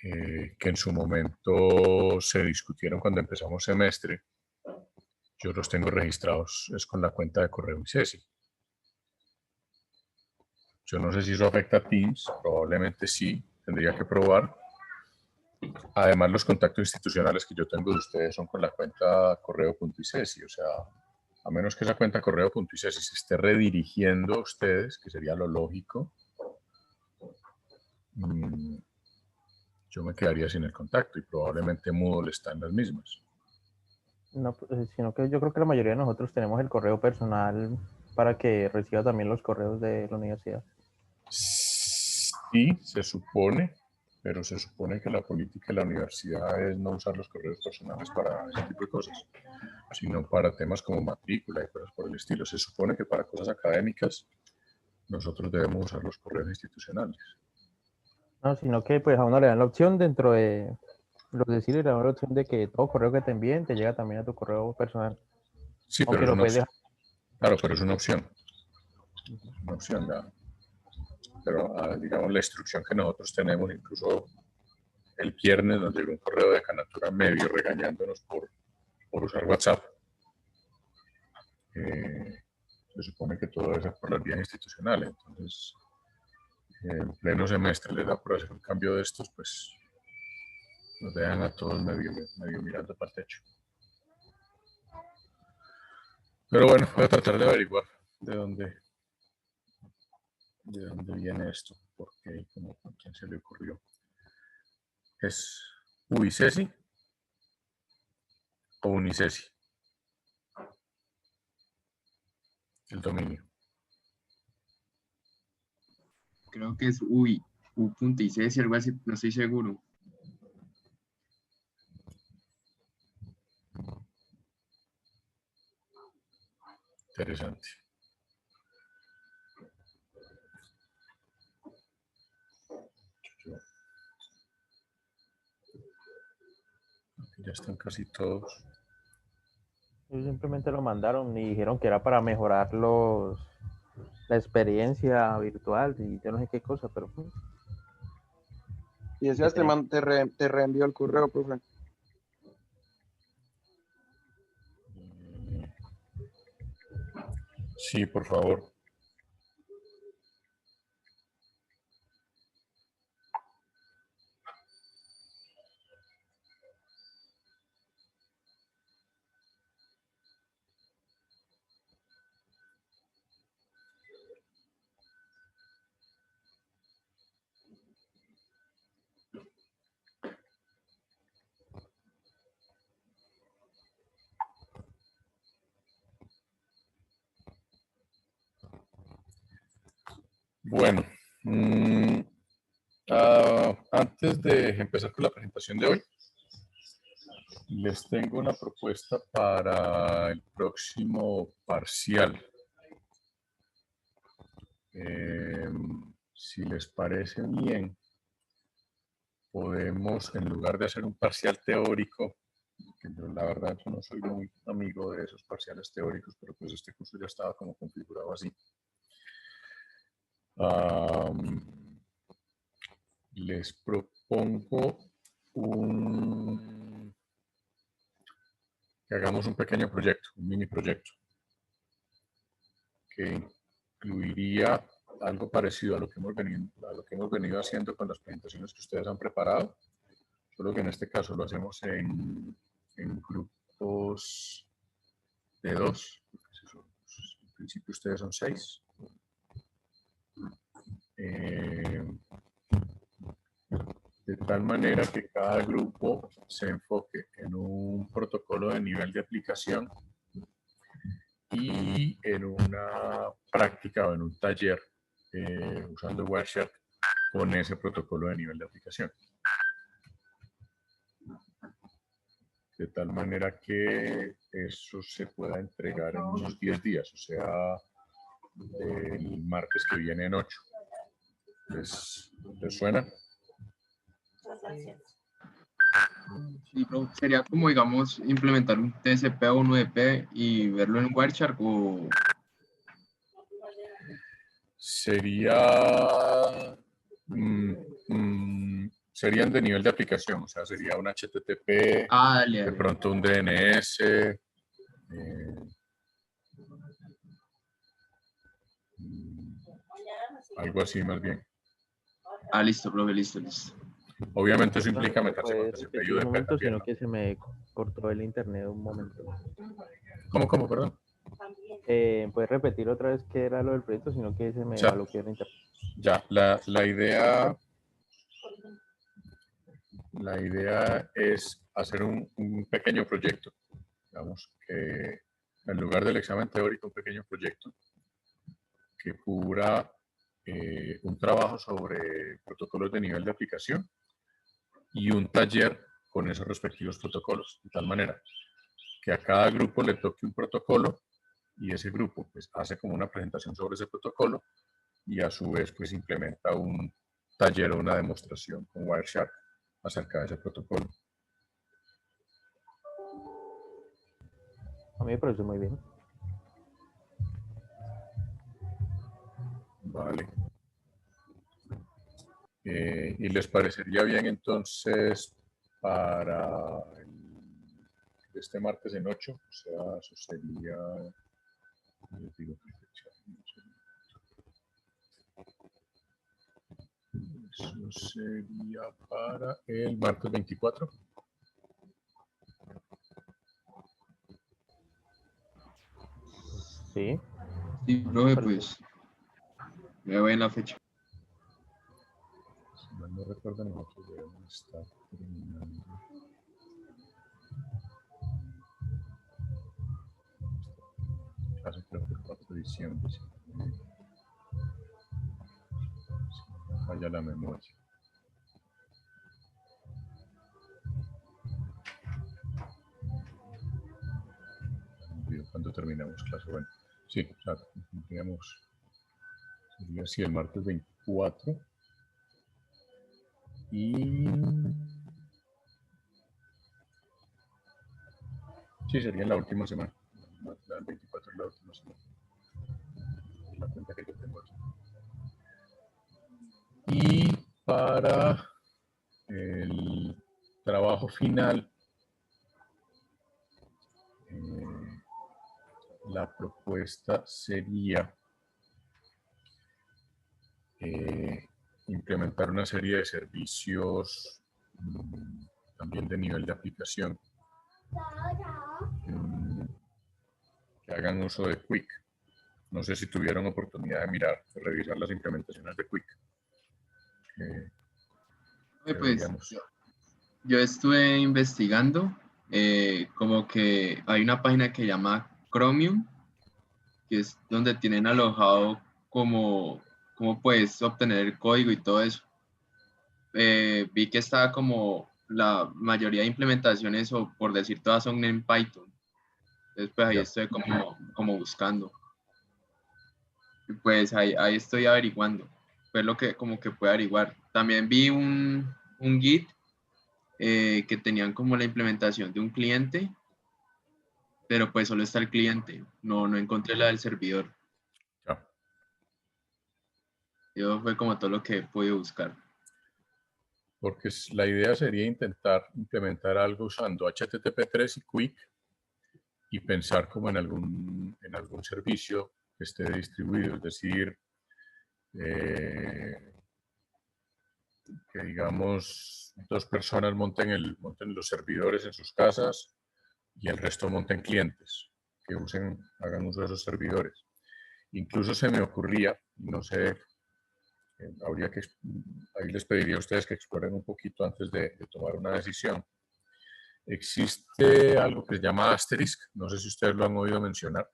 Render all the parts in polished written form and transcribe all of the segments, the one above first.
que en su momento se discutieron cuando empezamos semestre. Yo los tengo registrados, es con la cuenta de correo ICESI. Yo no sé si eso afecta a Teams, probablemente sí, tendría que probar. Además, los contactos institucionales que yo tengo de ustedes son con la cuenta correo.icesi, o sea, a menos que esa cuenta correo.icesi se esté redirigiendo a ustedes, que sería lo lógico, yo me quedaría sin el contacto y probablemente Moodle está en las mismas. No, sino que yo creo que la mayoría de nosotros tenemos el correo personal para que reciba también los correos de la universidad. Sí, se supone, pero se supone que la política de la universidad es no usar los correos personales para ese tipo de cosas, sino para temas como matrícula y cosas por el estilo. Se supone que para cosas académicas nosotros debemos usar los correos institucionales. No, sino que pues a uno le dan la opción dentro de los deciles, le dan la opción de que todo correo que te envíen te llega también a tu correo personal. Sí, pero Aunque es lo una puedes opción. dejar. Claro, pero es una opción. Una opción, pero digamos la instrucción que nosotros tenemos, incluso el viernes nos llegó un correo de Canatura medio regañándonos por usar WhatsApp. Se supone que todo debe ser por las vías institucionales. Entonces, en pleno semestre les da por hacer un cambio de estos, pues nos dejan a todos medio mirando para el techo. Pero bueno, voy a tratar de averiguar de dónde viene esto, por qué, como, a quién se le ocurrió. ¿Es Ubicesi o Unicesi? El dominio. Creo que es u.icesi, algo así, no estoy seguro. Interesante. Ya están casi todos. Ellos simplemente lo mandaron y dijeron que era para mejorar la experiencia virtual y yo no sé qué cosa, pero pues, Y decías, te reenvió el correo, profe. Sí, por favor. Bueno, antes de empezar con la presentación de hoy, les tengo una propuesta para el próximo parcial. Si les parece bien, podemos, en lugar de hacer un parcial teórico, que yo la verdad yo no soy muy amigo de esos parciales teóricos, pero pues este curso ya estaba como configurado así. Les propongo que hagamos un pequeño proyecto, un mini proyecto, que incluiría algo parecido a lo que hemos venido haciendo con las presentaciones que ustedes han preparado, solo que en este caso lo hacemos en grupos de 2, en principio ustedes son 6. De tal manera que cada grupo se enfoque en un protocolo de nivel de aplicación y en una práctica o en un taller usando Wireshark con ese protocolo de nivel de aplicación. De tal manera que eso se pueda entregar en unos 10 días, o sea, el martes que viene en 8. ¿Les suena? Sí, sería como, digamos, implementar un TCP o un UDP y verlo en Wireshark o... Sería serían de nivel de aplicación, o sea, sería un HTTP, Ah, dale, de dale. pronto un DNS, algo así más bien. Ah, listo, profe, listo, listo. Obviamente eso implica ¿Me meterse con puedes TCP y repetir un UDP momento? también, Sino ¿no? que se me cortó el internet un momento. ¿Cómo, perdón? ¿Puedes repetir otra vez qué era lo del proyecto? Sino que se me sea, bloqueó el internet. Ya, la idea es hacer un pequeño proyecto, digamos, que en lugar del examen teórico, un pequeño proyecto que cubra un trabajo sobre protocolos de nivel de aplicación y un taller con esos respectivos protocolos, de tal manera que a cada grupo le toque un protocolo y ese grupo pues hace como una presentación sobre ese protocolo y a su vez pues implementa un taller o una demostración con Wireshark acerca de ese protocolo. A mí me parece muy bien. Vale. ¿Y les parecería bien entonces para este martes en 8? O sea, eso sería... les digo qué fecha. Eso sería para el martes 24. Sí. Sí, profe, Parece- pues me voy en la fecha. Si mal no recuerdo, nosotros debemos estar terminando. Casi creo que el 4 de diciembre. Si no me falla la memoria. Cuando terminamos clase. Bueno, sí, claro, tendríamos, sería así el martes 24 y sí, sería en la última semana. La 24 es la última semana. La cuenta que yo tengo aquí. Y para el trabajo final, la propuesta sería implementar una serie de servicios también de nivel de aplicación que hagan uso de Quick. No sé si tuvieron oportunidad de mirar, de revisar las implementaciones de Quick. Profe, pues Deberíamos. yo estuve investigando, como que hay una página que se llama Chromium, que es donde tienen alojado como puedes obtener el código y todo eso. Vi que estaba como la mayoría de implementaciones, o por decir todas, son en Python. Entonces, pues ahí Ya. estoy como buscando. Y pues ahí estoy averiguando. Pues lo que como que puedo averiguar. También vi un Git, que tenían como la implementación de un cliente, pero pues solo está el cliente. No encontré la del servidor. Ya. Eso fue como todo lo que he podido buscar. Porque la idea sería intentar implementar algo usando HTTP3 y Quick y pensar como en algún servicio que esté distribuido, es decir, que digamos 2 personas monten los servidores en sus casas y el resto monten clientes que hagan uso de esos servidores. Incluso se me ocurría, no sé, ahí les pediría a ustedes que exploren un poquito antes de tomar una decisión. Existe algo que se llama Asterisk, no sé si ustedes lo han oído mencionar.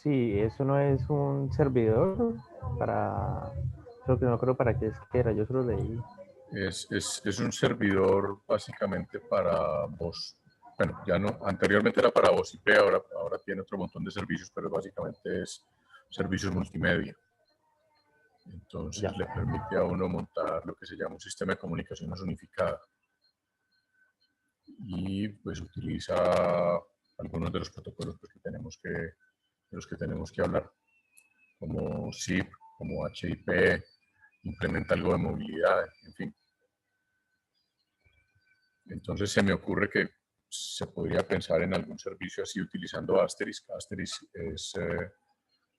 Sí, eso no es un servidor para... Creo que no creo para qué es que era, yo solo leí. Es un servidor básicamente para voz. Bueno, ya no, anteriormente era para voz IP, ahora tiene otro montón de servicios, pero básicamente es servicios multimedia. Entonces Ya. le permite a uno montar lo que se llama un sistema de comunicaciones unificada. Y pues utiliza algunos de los protocolos pues, de los que tenemos que hablar, como SIP, como HIP, implementa algo de movilidad, en fin. Entonces se me ocurre que se podría pensar en algún servicio así utilizando Asterisk. Asterisk es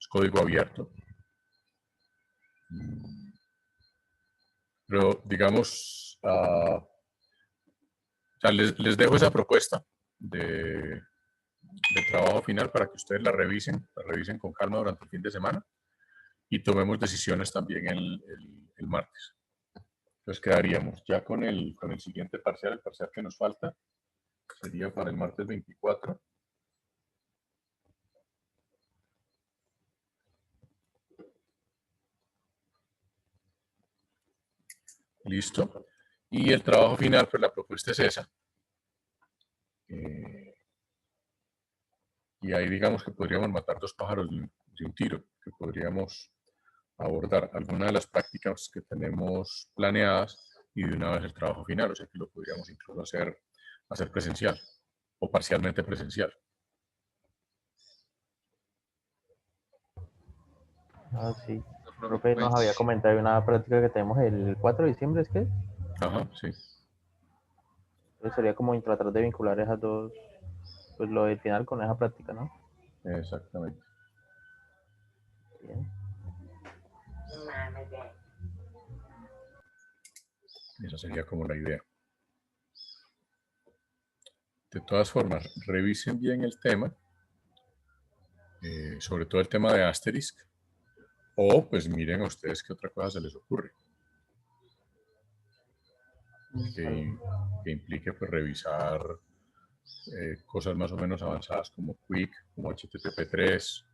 código abierto. Pero digamos, o sea, les dejo esa propuesta de trabajo final para que ustedes la revisen con calma durante el fin de semana y tomemos decisiones también el martes. Entonces quedaríamos ya con el siguiente parcial, el parcial que nos falta, sería para el martes 24. Listo. Y el trabajo final, pues la propuesta es esa. Y ahí digamos que podríamos matar dos pájaros de un tiro, que podríamos abordar alguna de las prácticas que tenemos planeadas y de una vez el trabajo final, o sea que lo podríamos incluso hacer presencial o parcialmente presencial. Ah, sí. El profe nos había comentado una práctica que tenemos el 4 de diciembre, ¿es que? Ajá, sí. Entonces sería como tratar de vincular esas dos, pues lo del final con esa práctica, ¿no? Exactamente. Bien. Esa sería como la idea. De todas formas, revisen bien el tema, sobre todo el tema de Asterisk, o pues miren a ustedes qué otra cosa se les ocurre. Que implique pues revisar cosas más o menos avanzadas como Quick, como HTTP3.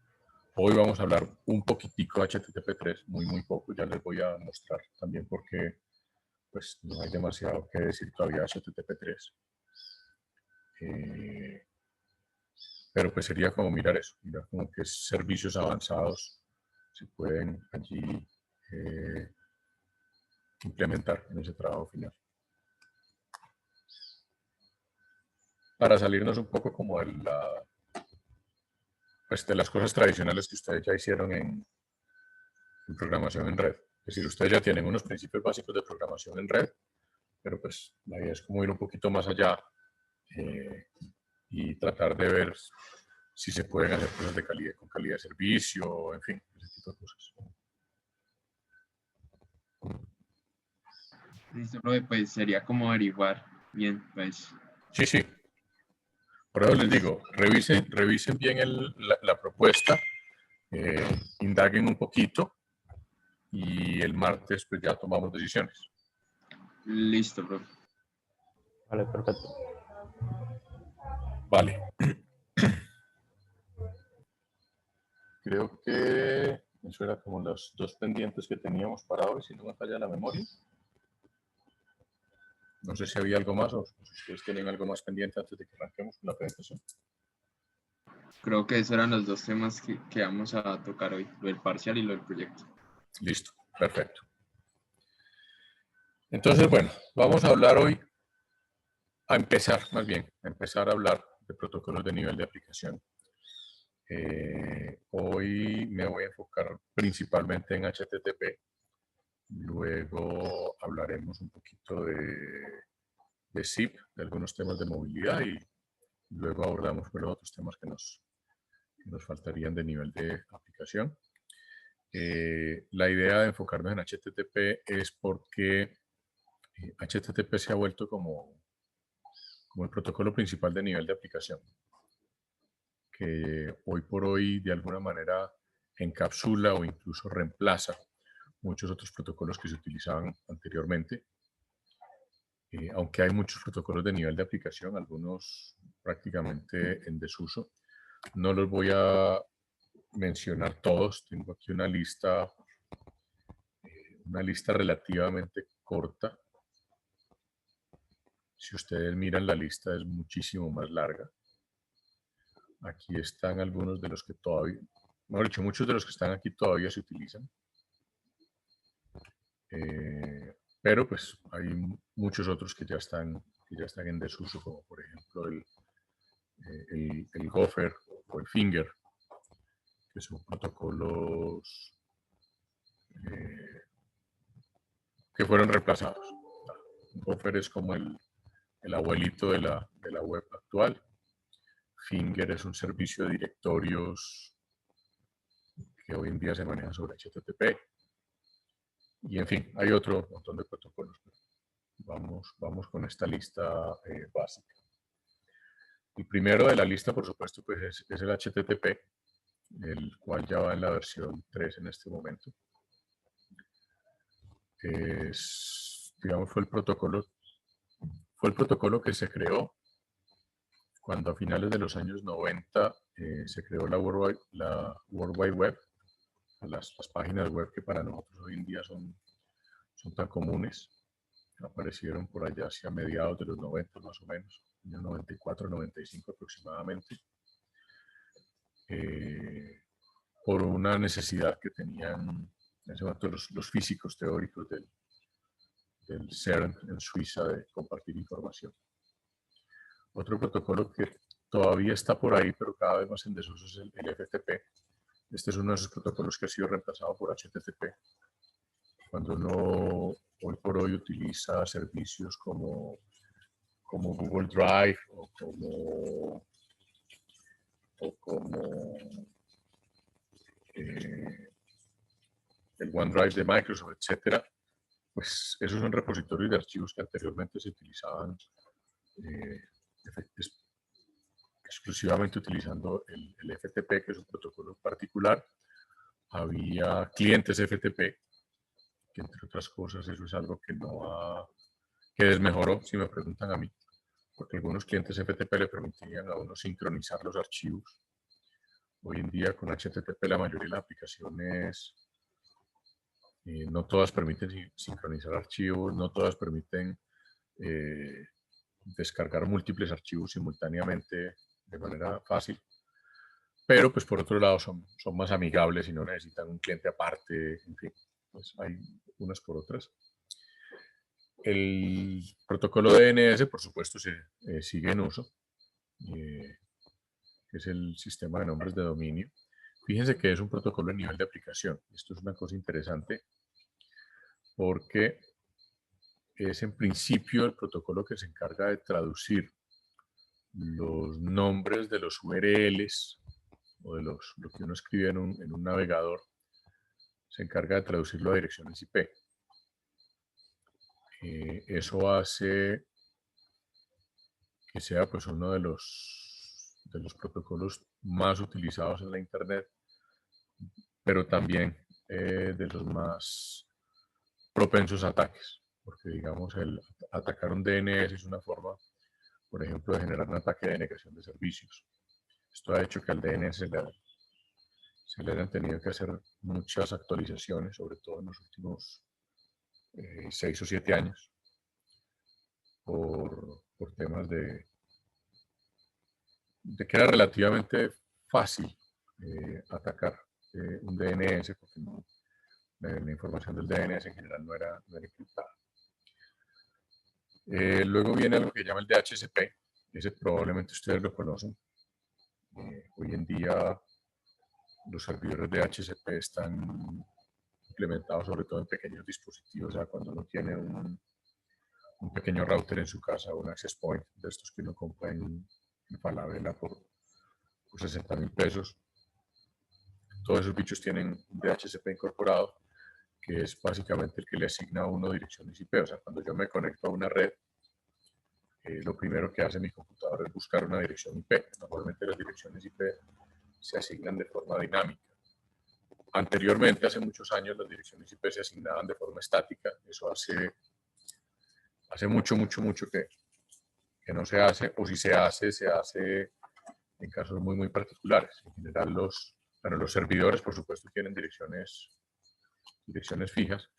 Hoy vamos a hablar un poquitico de HTTP3, muy poco, ya les voy a mostrar también porque pues no hay demasiado que decir todavía de HTTP3. Pero pues sería como mirar eso, mirar como qué servicios avanzados se pueden allí implementar en ese trabajo final. Para salirnos un poco como pues de las cosas tradicionales que ustedes ya hicieron en programación en red. Es decir, ustedes ya tienen unos principios básicos de programación en red, pero pues la idea es como ir un poquito más allá y tratar de ver si se pueden hacer cosas de calidad, con calidad de servicio, en fin, ese tipo de cosas. Listo, profe, pues sería como averiguar bien, pues. Sí. Por eso les digo, revisen bien la propuesta, indaguen un poquito y el martes pues ya tomamos decisiones. Listo, profe. Vale, perfecto. Vale. Creo que eso era como los dos pendientes que teníamos para hoy, si no me falla la memoria. No sé si había algo más o si ustedes tienen algo más pendiente antes de que arranquemos con la presentación. Creo que esos eran los dos temas que vamos a tocar hoy, lo del parcial y lo del proyecto. Listo, perfecto. Entonces, bueno, vamos a hablar hoy, a empezar a hablar de protocolos de nivel de aplicación. Hoy me voy a enfocar principalmente en HTTP. Luego hablaremos un poquito de zip, de algunos temas de movilidad y luego abordamos los otros temas que nos faltarían de nivel de aplicación. La idea de enfocarnos en HTTP es porque HTTP se ha vuelto como el protocolo principal de nivel de aplicación, que hoy por hoy de alguna manera encapsula o incluso reemplaza muchos otros protocolos que se utilizaban anteriormente. Aunque hay muchos protocolos de nivel de aplicación, algunos prácticamente en desuso. No los voy a mencionar todos, tengo aquí una lista relativamente corta. Si ustedes miran la lista es muchísimo más larga. Aquí están algunos de los que todavía, mejor dicho, muchos de los que están aquí todavía se utilizan. Pero pues hay muchos otros que ya están en desuso, como por ejemplo el Gopher o el Finger, que son protocolos que fueron reemplazados. Buffer es como el abuelito de la web actual. Finger es un servicio de directorios que hoy en día se maneja sobre HTTP. Y en fin, hay otro montón de protocolos. Vamos con esta lista básica. El primero de la lista, por supuesto, pues es el HTTP, el cual ya va en la versión 3 en este momento. Digamos, fue el protocolo que se creó cuando a finales de los años 90 se creó la World Wide Web, las páginas web que para nosotros hoy en día son tan comunes. Aparecieron por allá hacia mediados de los 90 más o menos, año 94, 95 aproximadamente, por una necesidad que tenían en ese momento los físicos teóricos del CERN en Suiza de compartir información. Otro protocolo que todavía está por ahí, pero cada vez más en desuso, es el FTP. Este es uno de esos protocolos que ha sido reemplazado por HTTP. Cuando uno hoy por hoy utiliza servicios como Google Drive o como el OneDrive de Microsoft, etcétera, pues esos son repositorios de archivos que anteriormente se utilizaban exclusivamente utilizando el FTP, que es un protocolo particular. Había clientes FTP, que entre otras cosas eso es algo que desmejoró, si me preguntan a mí, porque algunos clientes FTP le permitían a uno sincronizar los archivos. Hoy en día con HTTP la mayoría de las aplicaciones no todas permiten sincronizar archivos, no todas permiten descargar múltiples archivos simultáneamente de manera fácil, pero pues por otro lado son más amigables y no necesitan un cliente aparte, en fin, pues hay unas por otras. El protocolo DNS, por supuesto, sigue en uso, que es el sistema de nombres de dominio. Fíjense que es un protocolo a nivel de aplicación. Esto es una cosa interesante porque es en principio el protocolo que se encarga de traducir los nombres de los URLs o de lo que uno escribe en un navegador, se encarga de traducirlo a direcciones IP. Eso hace que sea pues uno de los protocolos más utilizados en la Internet, pero también de los más propensos a ataques, porque digamos el atacar un DNS es una forma, por ejemplo, de generar un ataque de denegación de servicios. Esto ha hecho que al DNS se le hayan tenido que hacer muchas actualizaciones, sobre todo en los últimos 6 o 7 años, por temas de que era relativamente fácil atacar un DNS, porque la información del DNS en general no era encriptada. Luego viene algo que llama el DHCP, ese probablemente ustedes lo conocen. Hoy en día los servidores de DHCP están implementados sobre todo en pequeños dispositivos, o sea, cuando uno tiene un pequeño router en su casa o un access point de estos que uno compra en Falabella por 60.000 pesos. Todos esos bichos tienen un DHCP incorporado, que es básicamente el que le asigna a uno direcciones IP. O sea, cuando yo me conecto a una red, lo primero que hace mi computador es buscar una dirección IP. Normalmente las direcciones IP se asignan de forma dinámica. Anteriormente, hace muchos años, las direcciones IP se asignaban de forma estática. Eso hace mucho que no se hace, o si se hace en casos muy particulares. En general, los servidores, por supuesto, tienen direcciones fijas,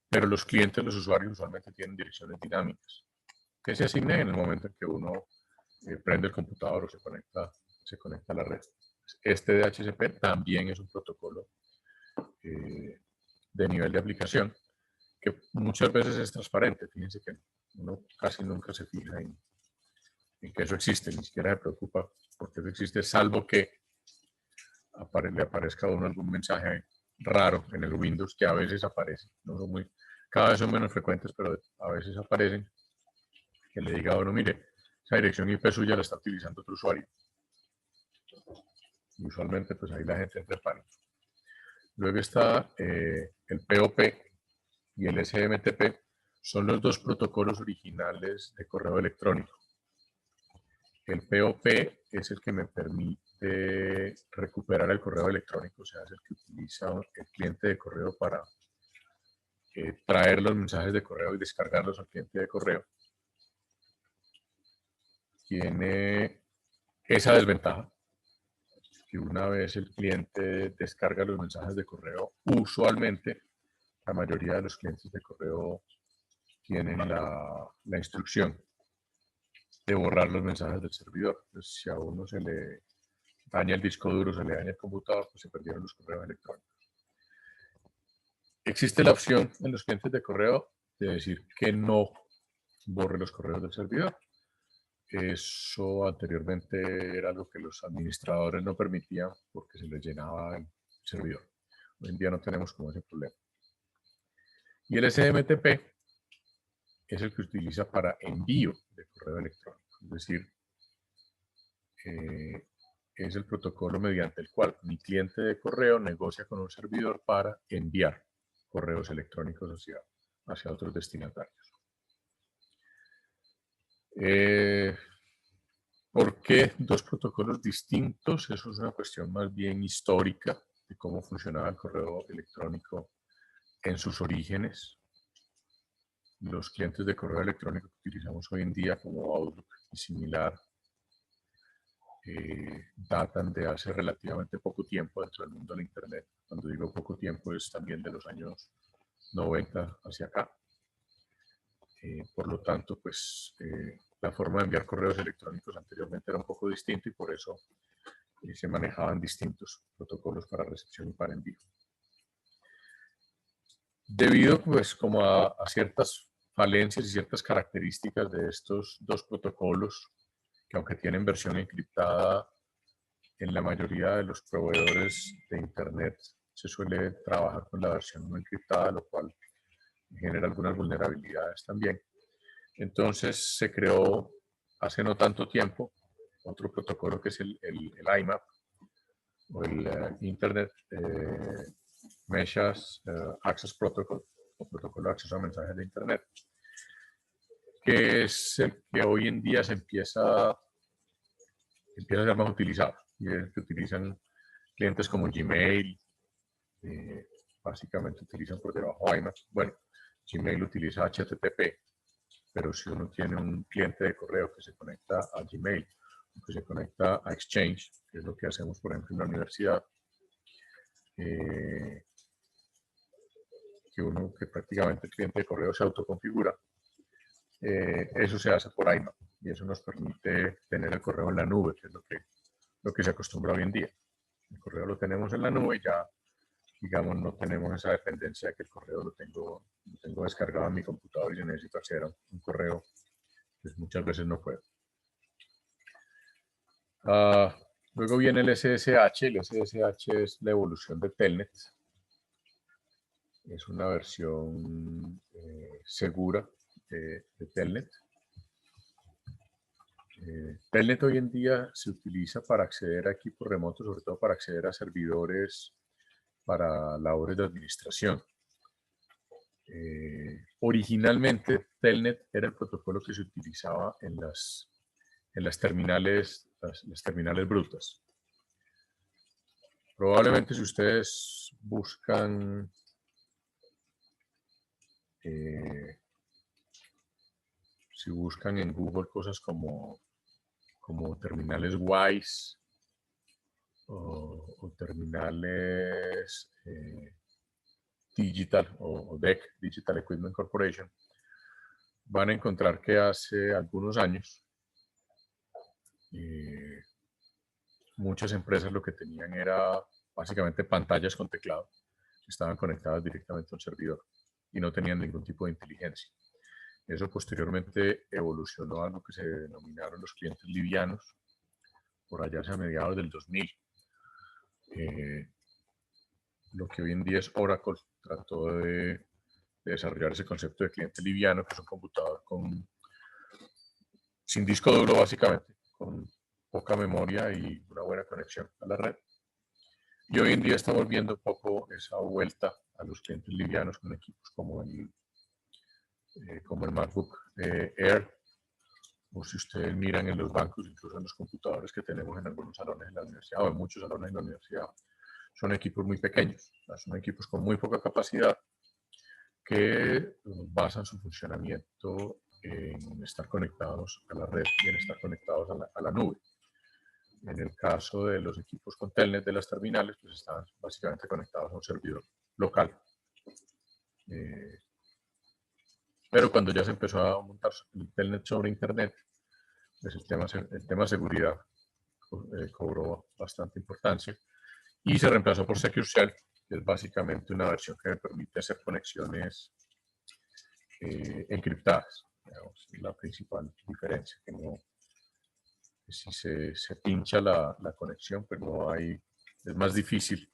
pero los clientes, los usuarios, usualmente tienen direcciones dinámicas que se asignan en el momento en que uno prende el computador o se conecta a la red. Este DHCP también es un protocolo de nivel de aplicación que muchas veces es transparente. Fíjense que uno casi nunca se fija en que eso existe, ni siquiera se preocupa porque eso existe, salvo que le aparezca a uno algún mensaje raro en el Windows que a veces aparece. No son cada vez son menos frecuentes, pero a veces aparecen, que le diga a uno, mire, esa dirección IP suya la está utilizando otro usuario. Y usualmente, pues ahí la gente entra en pánico. Luego está el POP y el SMTP, son los dos protocolos originales de correo electrónico. El POP es el que me permite recuperar el correo electrónico, o sea, es el que utiliza el cliente de correo para traer los mensajes de correo y descargarlos al cliente de correo. Tiene esa desventaja, que una vez el cliente descarga los mensajes de correo, usualmente la mayoría de los clientes de correo tienen la instrucción de borrar los mensajes del servidor. Entonces, si a uno se le daña el disco duro, se le daña el computador, pues se perdieron los correos electrónicos. Existe la opción en los clientes de correo de decir que no borre los correos del servidor. Eso anteriormente era algo que los administradores no permitían porque se les llenaba el servidor. Hoy en día no tenemos como ese problema. Y el SMTP es el que utiliza para envío de correo electrónico. Es decir, es el protocolo mediante el cual mi cliente de correo negocia con un servidor para enviar correos electrónicos hacia otros destinatarios. ¿Por qué dos protocolos distintos? Eso es una cuestión más bien histórica de cómo funcionaba el correo electrónico en sus orígenes. Los clientes de correo electrónico que utilizamos hoy en día como Outlook y similar datan de hace relativamente poco tiempo dentro del mundo del Internet. Cuando digo poco tiempo es también de los años 90 hacia acá. Por lo tanto, pues la forma de enviar correos electrónicos anteriormente era un poco distinta y por eso se manejaban distintos protocolos para recepción y para envío. Debido pues como a ciertas falencias y ciertas características de estos dos protocolos, que aunque tienen versión encriptada en la mayoría de los proveedores de Internet, se suele trabajar con la versión no encriptada, lo cual genera algunas vulnerabilidades también. Entonces se creó hace no tanto tiempo otro protocolo que es el IMAP, o el Internet Messages Access Protocol, o protocolo de acceso a mensajes de Internet, que es el que hoy en día se empieza a ser más utilizado, y es el que utilizan clientes como Gmail, básicamente utilizan por debajo IMAP. Bueno, Gmail utiliza HTTP, pero si uno tiene un cliente de correo que se conecta a Gmail, que se conecta a Exchange, que es lo que hacemos, por ejemplo, en la universidad, que prácticamente el cliente de correo se autoconfigura, eso se hace por IMAP y eso nos permite tener el correo en la nube, que es lo que se acostumbra hoy en día. El correo lo tenemos en la nube y ya, digamos, no tenemos esa dependencia de que el correo lo tengo descargado en mi computador y yo necesito acceder a un correo, pues muchas veces no puedo. Luego viene el SSH. El SSH es la evolución de Telnet. Es una versión segura de Telnet. Telnet hoy en día se utiliza para acceder a equipos remotos, sobre todo para acceder a servidores para labores de administración. Originalmente, Telnet era el protocolo que se utilizaba en las terminales brutas. Probablemente si ustedes buscan en Google cosas como terminales WISE o terminales Digital o DEC, Digital Equipment Corporation, van a encontrar que hace algunos años muchas empresas lo que tenían era básicamente pantallas con teclado que estaban conectadas directamente a un servidor y no tenían ningún tipo de inteligencia. Eso posteriormente evolucionó a lo que se denominaron los clientes livianos, por allá hacia mediados del 2000. lo que hoy en día es Oracle, trató de desarrollar ese concepto de cliente liviano, que es un computador sin disco duro básicamente, con poca memoria y una buena conexión a la red. Y hoy en día estamos viendo un poco esa vuelta a los clientes livianos con equipos como el MacBook Air, o si ustedes miran en los bancos, incluso en los computadores que tenemos en algunos salones de la universidad o en muchos salones de la universidad, son equipos muy pequeños, son equipos con muy poca capacidad que basan su funcionamiento en estar conectados a la red y en estar conectados a la nube. En el caso de los equipos con telnet de las terminales, pues están básicamente conectados a un servidor local. Pero cuando ya se empezó a montar el telnet sobre internet, pues el tema de seguridad cobró bastante importancia y se reemplazó por Secure Shell, que es básicamente una versión que me permite hacer conexiones encriptadas. Digamos, es la principal diferencia, que no, si se pincha la conexión, pues no hay, es más difícil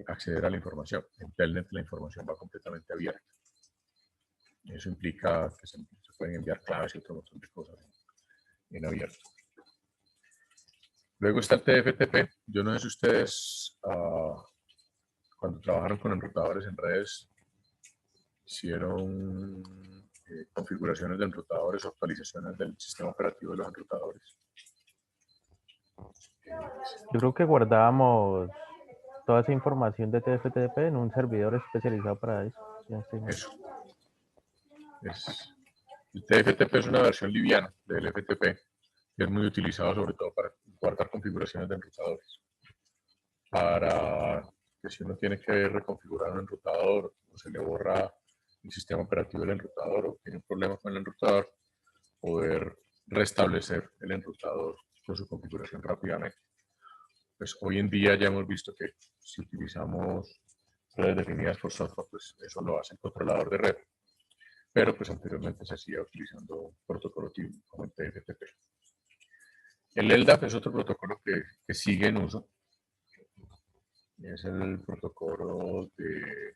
acceder a la información. En Telnet la información va completamente abierta. Eso implica que se pueden enviar claves y otro montón de cosas en abierto. Luego está el TFTP. Yo no sé si ustedes, cuando trabajaron con enrutadores en redes, hicieron configuraciones de enrutadores o actualizaciones del sistema operativo de los enrutadores. Yo creo que guardábamos toda esa información de TFTP en un servidor especializado para eso. Eso. El TFTP es una versión liviana del FTP, que es muy utilizado sobre todo para guardar configuraciones de enrutadores. Para que si uno tiene que reconfigurar un enrutador o se le borra el sistema operativo del enrutador o tiene un problema con el enrutador, poder restablecer el enrutador con su configuración rápidamente. Pues hoy en día ya hemos visto que si utilizamos redes definidas por software, pues eso lo hace el controlador de red. Pero pues anteriormente se hacía utilizando un protocolo como el TFTP. El LDAP es otro protocolo que sigue en uso. Es el protocolo de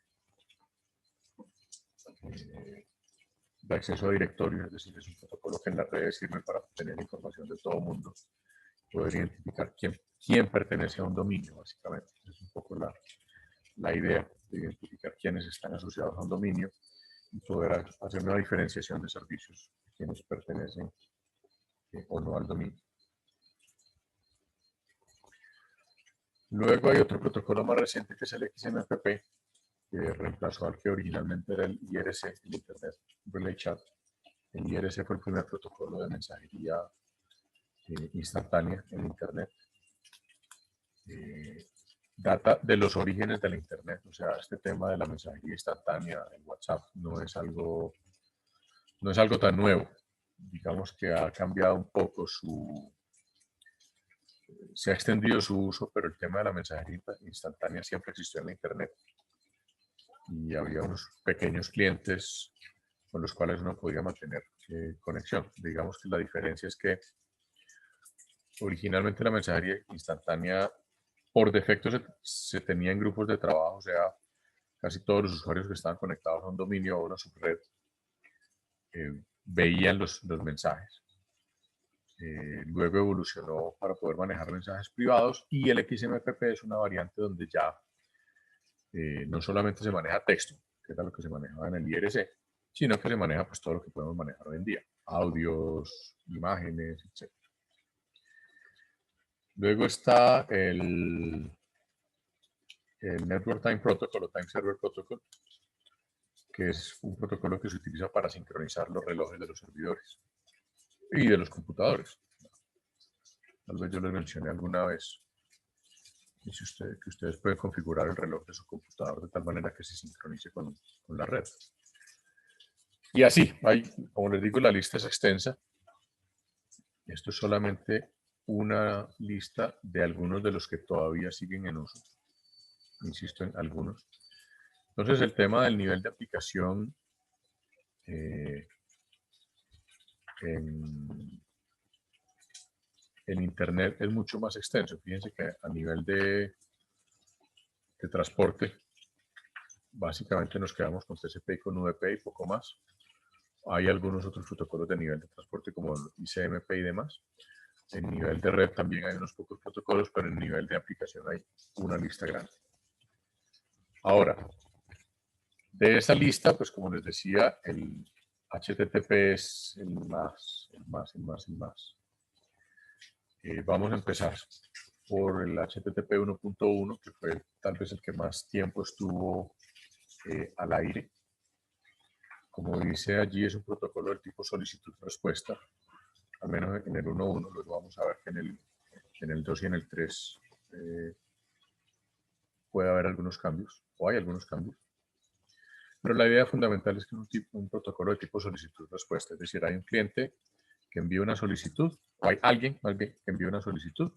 acceso a directorios, es decir, es un protocolo que en las redes sirve para obtener información de todo el mundo, poder identificar quién pertenece a un dominio, básicamente. Es un poco la idea de identificar quiénes están asociados a un dominio y poder hacer una diferenciación de servicios, quiénes pertenecen o no al dominio. Luego hay otro protocolo más reciente que es el XMPP, que reemplazó al que originalmente era el IRC, el Internet Relay Chat. El IRC fue el primer protocolo de mensajería instantánea en Internet. Data de los orígenes del Internet, o sea, este tema de la mensajería instantánea en WhatsApp no es algo tan nuevo. Digamos que ha cambiado un poco se ha extendido su uso, pero el tema de la mensajería instantánea siempre existió en la Internet. Y había unos pequeños clientes con los cuales uno podía mantener conexión. Digamos que la diferencia es que originalmente la mensajería instantánea por defecto se tenía en grupos de trabajo, o sea, casi todos los usuarios que estaban conectados a un dominio o a una subred veían los mensajes. Luego evolucionó para poder manejar mensajes privados y el XMPP es una variante donde ya no solamente se maneja texto, que era lo que se manejaba en el IRC, sino que se maneja pues todo lo que podemos manejar hoy en día, audios, imágenes, etc. Luego está el Network Time Protocol o Time Server Protocol, que es un protocolo que se utiliza para sincronizar los relojes de los servidores y de los computadores. Tal vez yo les mencioné alguna vez que ustedes pueden configurar el reloj de su computador de tal manera que se sincronice con la red. Y así, como les digo, la lista es extensa. Esto es solamente una lista de algunos de los que todavía siguen en uso. Insisto en algunos. Entonces, el tema del nivel de aplicación en Internet es mucho más extenso. Fíjense que a nivel de de transporte, básicamente nos quedamos con TCP y con UDP y poco más. Hay algunos otros protocolos de nivel de transporte como el ICMP y demás. En nivel de red también hay unos pocos protocolos, pero en nivel de aplicación hay una lista grande. Ahora, de esa lista, pues como les decía, el HTTP es el más. Vamos a empezar por el HTTP 1.1, que fue tal vez el que más tiempo estuvo al aire. Como dice allí, es un protocolo del tipo solicitud-respuesta, al menos en el 1.1, luego vamos a ver que en el 2 y en el 3 puede haber algunos cambios, o hay algunos cambios. Pero la idea fundamental es que es un protocolo de tipo solicitud-respuesta, es decir, hay un cliente que envía una solicitud, o hay alguien más bien que envía una solicitud,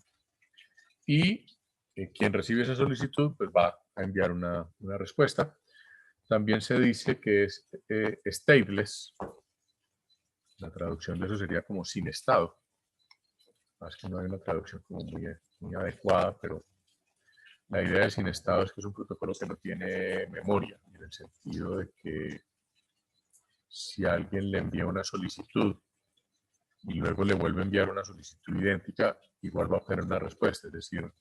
y quien recibe esa solicitud pues va a enviar una respuesta. También se dice que es stateless, la traducción de eso sería como sin estado. Es que no hay una traducción como muy adecuada, pero la idea de sin estado es que es un protocolo que no tiene memoria, en el sentido de que si alguien le envía una solicitud y luego le vuelve a enviar una solicitud idéntica, igual va a obtener una respuesta. Es decir,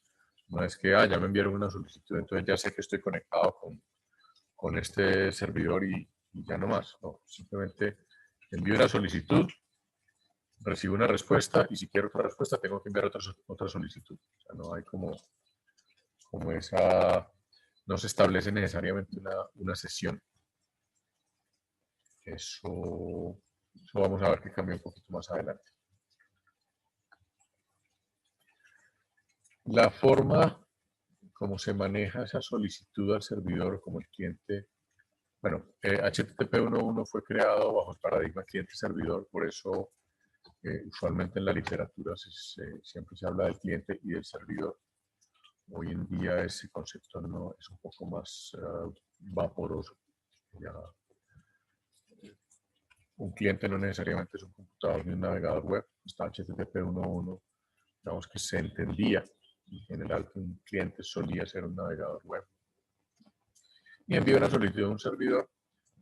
no es que ya me enviaron una solicitud, entonces ya sé que estoy conectado con este servidor y ya no más. No, simplemente envío una solicitud, recibo una respuesta y si quiero otra respuesta tengo que enviar otra solicitud. O sea, no hay como esa, no se establece necesariamente una sesión. Eso vamos a ver que cambia un poquito más adelante. La forma como se maneja esa solicitud al servidor como el cliente, bueno, HTTP 1.1 fue creado bajo el paradigma cliente-servidor, por eso usualmente en la literatura siempre se habla del cliente y del servidor. Hoy en día ese concepto no es un poco más vaporoso. Ya, un cliente no necesariamente es un computador ni un navegador web. Hasta HTTP 1.1, digamos que se entendía en general que un cliente solía ser un navegador web. Y envía una solicitud a un servidor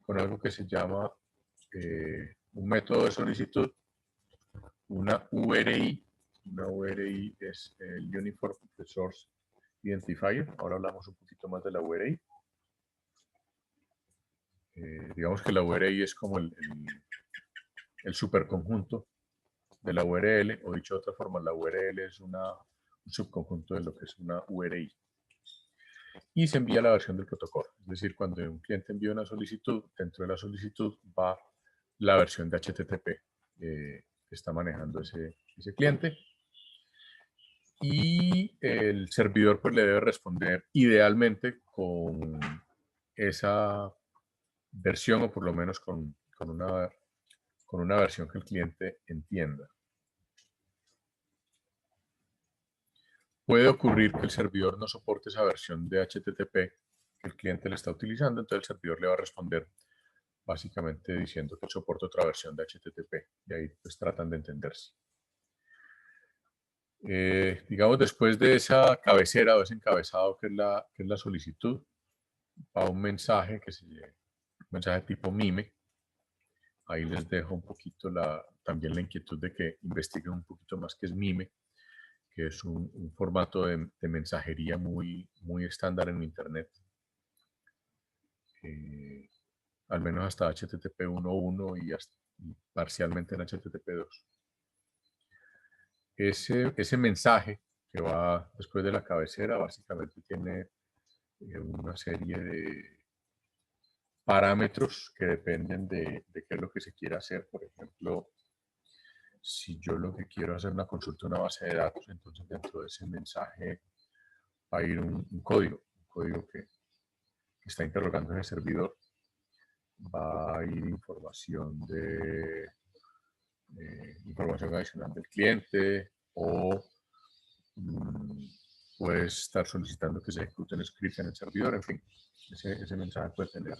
con algo que se llama un método de solicitud, una URI. Una URI es el Uniform Resource Identifier. Ahora hablamos un poquito más de la URI. Digamos que la URI es como el superconjunto de la URL, o dicho de otra forma, la URL es un subconjunto de lo que es una URI. Y se envía la versión del protocolo. Es decir, cuando un cliente envía una solicitud, dentro de la solicitud va la versión de HTTP que está manejando ese cliente. Y el servidor pues le debe responder idealmente con esa versión, o por lo menos con una versión que el cliente entienda. Puede ocurrir que el servidor no soporte esa versión de HTTP que el cliente le está utilizando, entonces el servidor le va a responder básicamente diciendo que soporta otra versión de HTTP, y ahí pues tratan de entenderse. Digamos, después de esa cabecera o ese encabezado que es la solicitud, va un mensaje un mensaje tipo MIME. Ahí les dejo un poquito también la inquietud de que investiguen un poquito más qué es MIME, que es un formato de mensajería muy estándar en Internet. Al menos hasta HTTP 1.1 y parcialmente en HTTP 2. Ese mensaje que va después de la cabecera básicamente tiene una serie de parámetros que dependen de qué es lo que se quiera hacer. Por ejemplo, si yo lo que quiero es hacer una consulta a una base de datos, entonces dentro de ese mensaje va a ir un código que está interrogando en el servidor. Va a ir información información adicional del cliente, o puedes estar solicitando que se ejecute un script en el servidor. En fin, ese mensaje puede tener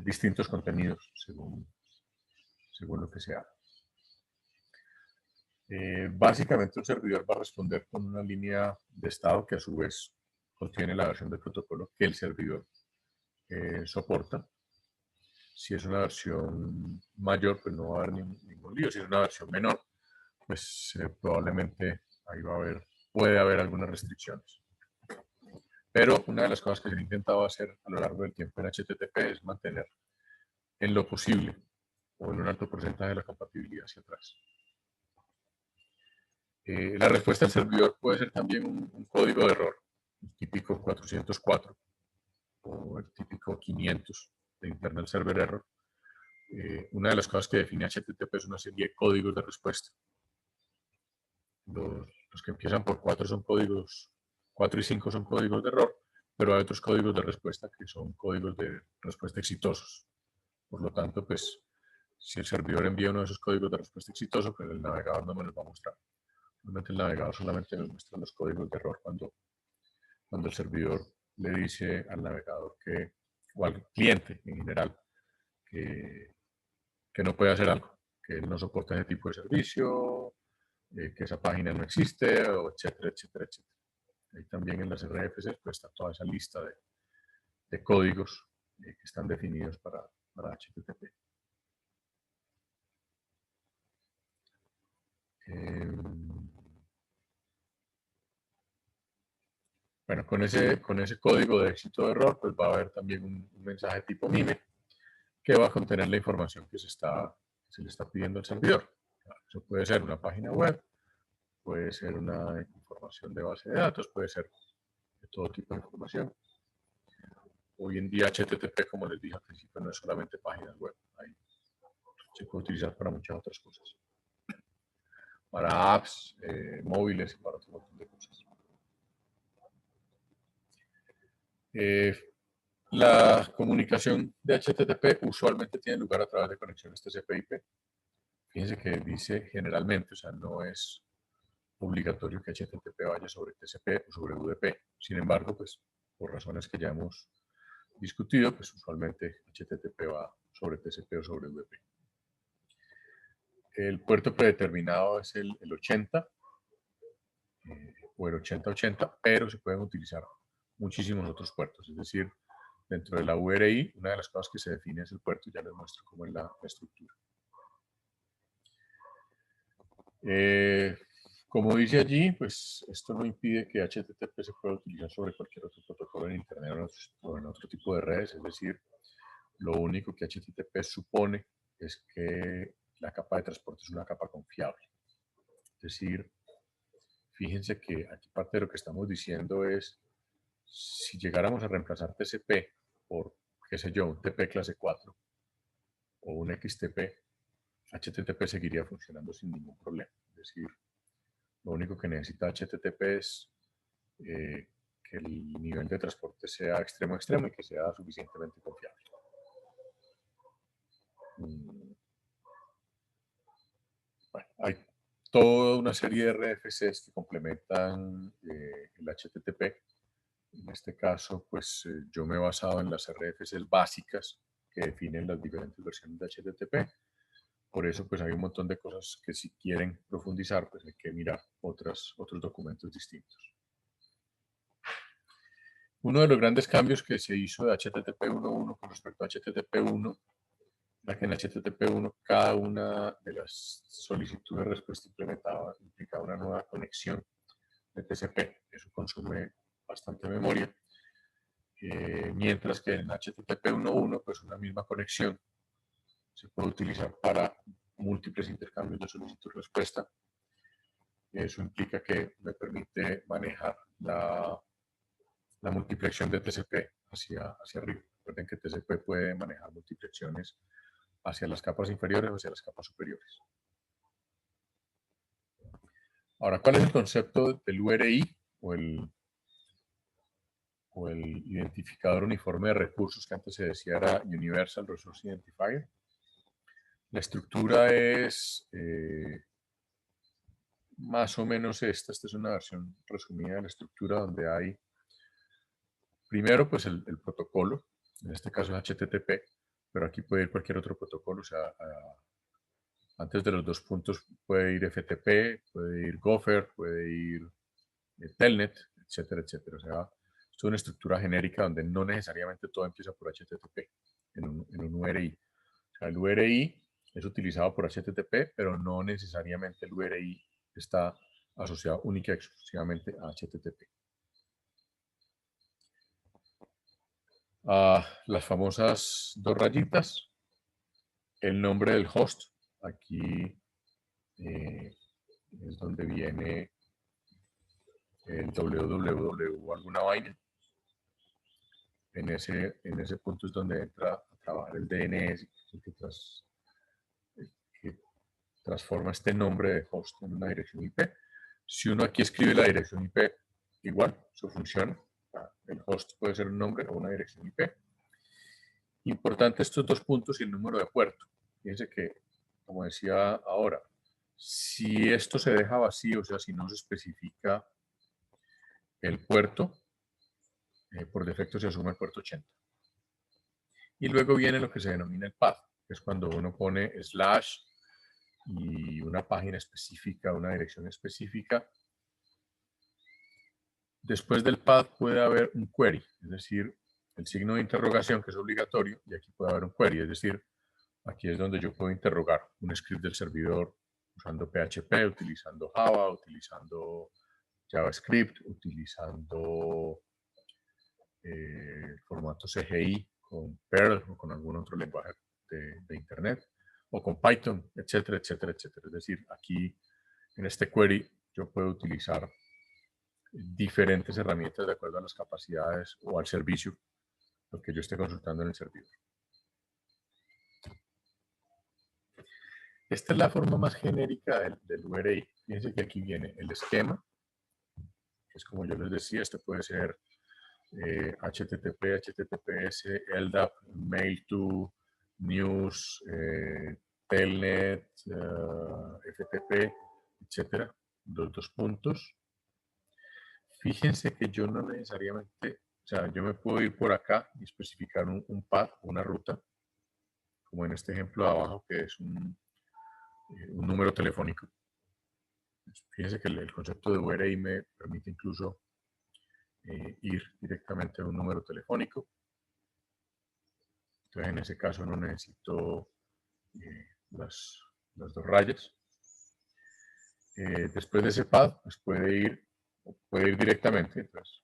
distintos contenidos según lo que sea. Básicamente un servidor va a responder con una línea de estado que a su vez contiene la versión del protocolo que el servidor soporta. Si es una versión mayor, pues no va a haber ningún lío. Si es una versión menor, pues probablemente ahí puede haber algunas restricciones. Pero una de las cosas que se ha intentado hacer a lo largo del tiempo en HTTP es mantener en lo posible o en un alto porcentaje de la compatibilidad hacia atrás. La respuesta del servidor puede ser también un código de error, el típico 404 o el típico 500 de Internal Server Error. Una de las cosas que define HTTP es una serie de códigos de respuesta. Los que empiezan por 4 son códigos, 4 y 5 son códigos de error, pero hay otros códigos de respuesta que son códigos de respuesta exitosos. Por lo tanto, pues, si el servidor envía uno de esos códigos de respuesta exitoso, pues el navegador no me los va a mostrar. Realmente el navegador solamente me muestra los códigos de error cuando el servidor le dice al navegador o al cliente en general, que no puede hacer algo, que él no soporta ese tipo de servicio, que esa página no existe, o etcétera, etcétera, etcétera. Ahí también en las RFCs pues está toda esa lista de códigos que están definidos para HTTP. Bueno, con ese código de éxito o error, pues va a haber también un mensaje tipo MIME que va a contener la información que se le está pidiendo al servidor. Eso puede ser una página web, puede ser una información de base de datos, puede ser de todo tipo de información. Hoy en día HTTP, como les dije al principio, no es solamente páginas web, se puede utilizar para muchas otras cosas. Para apps, móviles y para otro montón de cosas. La comunicación de HTTP usualmente tiene lugar a través de conexiones TCP/IP. Fíjense que dice generalmente, o sea, no es obligatorio que HTTP vaya sobre TCP o sobre UDP. Sin embargo, pues por razones que ya hemos discutido, pues usualmente HTTP va sobre TCP o sobre UDP. El puerto predeterminado es el 80 o el 8080, pero se pueden utilizar muchísimos otros puertos. Es decir, dentro de la URI, una de las cosas que se define es el puerto, y ya les muestro cómo es la estructura. Como dice allí, pues esto no impide que HTTP se pueda utilizar sobre cualquier otro protocolo en Internet o en otro tipo de redes. Es decir, lo único que HTTP supone es que la capa de transporte es una capa confiable. Es decir, fíjense que aquí parte de lo que estamos diciendo es, si llegáramos a reemplazar TCP por, qué sé yo, un TP clase 4 o un XTP, HTTP seguiría funcionando sin ningún problema. Es decir, lo único que necesita HTTP es que el nivel de transporte sea extremo a extremo y que sea suficientemente confiable. Bueno, hay toda una serie de RFCs que complementan el HTTP. En este caso, pues yo me he basado en las RFCs básicas que definen las diferentes versiones de HTTP. Por eso, pues hay un montón de cosas que si quieren profundizar, pues hay que mirar otros documentos distintos. Uno de los grandes cambios que se hizo de HTTP 1.1 con respecto a HTTP 1 era que en HTTP 1 cada una de las solicitudes de respuesta implementada implicaba una nueva conexión de TCP. Eso consume bastante memoria. Mientras que en HTTP 1.1, pues una misma conexión se puede utilizar para múltiples intercambios de solicitud-respuesta. Eso implica que me permite manejar la multiplexión de TCP hacia arriba. Recuerden que TCP puede manejar multiplexiones hacia las capas inferiores o hacia las capas superiores. Ahora, ¿cuál es el concepto del URI o el identificador uniforme de recursos que antes se decía era Universal Resource Identifier? La estructura es más o menos esta. Esta es una versión resumida de la estructura donde hay primero pues el protocolo, en este caso es HTTP, pero aquí puede ir cualquier otro protocolo, o sea, antes de los dos puntos puede ir FTP, puede ir Gopher, puede ir Telnet, etcétera, etcétera. O sea, Esto es una estructura genérica donde no necesariamente todo empieza por HTTP en un URI. O sea, el URI es utilizado por HTTP, pero no necesariamente el URI está asociado única y exclusivamente a HTTP. Las famosas dos rayitas, el nombre del host, aquí es donde viene el www o alguna vaina. En ese punto es donde entra a trabajar el DNS, que transforma este nombre de host en una dirección IP. Si uno aquí escribe la dirección IP, igual, eso funciona. El host puede ser un nombre o una dirección IP. Importante estos dos puntos y el número de puerto. Fíjense que, como decía ahora, si esto se deja vacío, o sea, si no se especifica el puerto, por defecto se asume el puerto 80. Y luego viene lo que se denomina el path, que es cuando uno pone slash y una página específica, una dirección específica. Después del path puede haber un query, es decir, el signo de interrogación, que es obligatorio, y aquí puede haber un query, es decir, aquí es donde yo puedo interrogar un script del servidor usando PHP, utilizando Java, utilizando JavaScript, utilizando formato CGI con Perl o con algún otro lenguaje de Internet, o con Python, etcétera, etcétera, etcétera. Es decir, aquí en este query yo puedo utilizar diferentes herramientas de acuerdo a las capacidades o al servicio, lo que yo esté consultando en el servidor. Esta es la forma más genérica del URI. Fíjense que aquí viene el esquema, que es como yo les decía, esto puede ser HTTP, HTTPS, LDAP, Mail to, News, Telnet, FTP, etcétera. Los dos puntos. Fíjense que yo no necesariamente, o sea, yo me puedo ir por acá y especificar un path, una ruta, como en este ejemplo de abajo, que es un número telefónico. Fíjense que el concepto de URI me permite incluso ir directamente a un número telefónico. Entonces, en ese caso no necesito las dos rayas. Después de ese path, pues puede ir directamente. Entonces,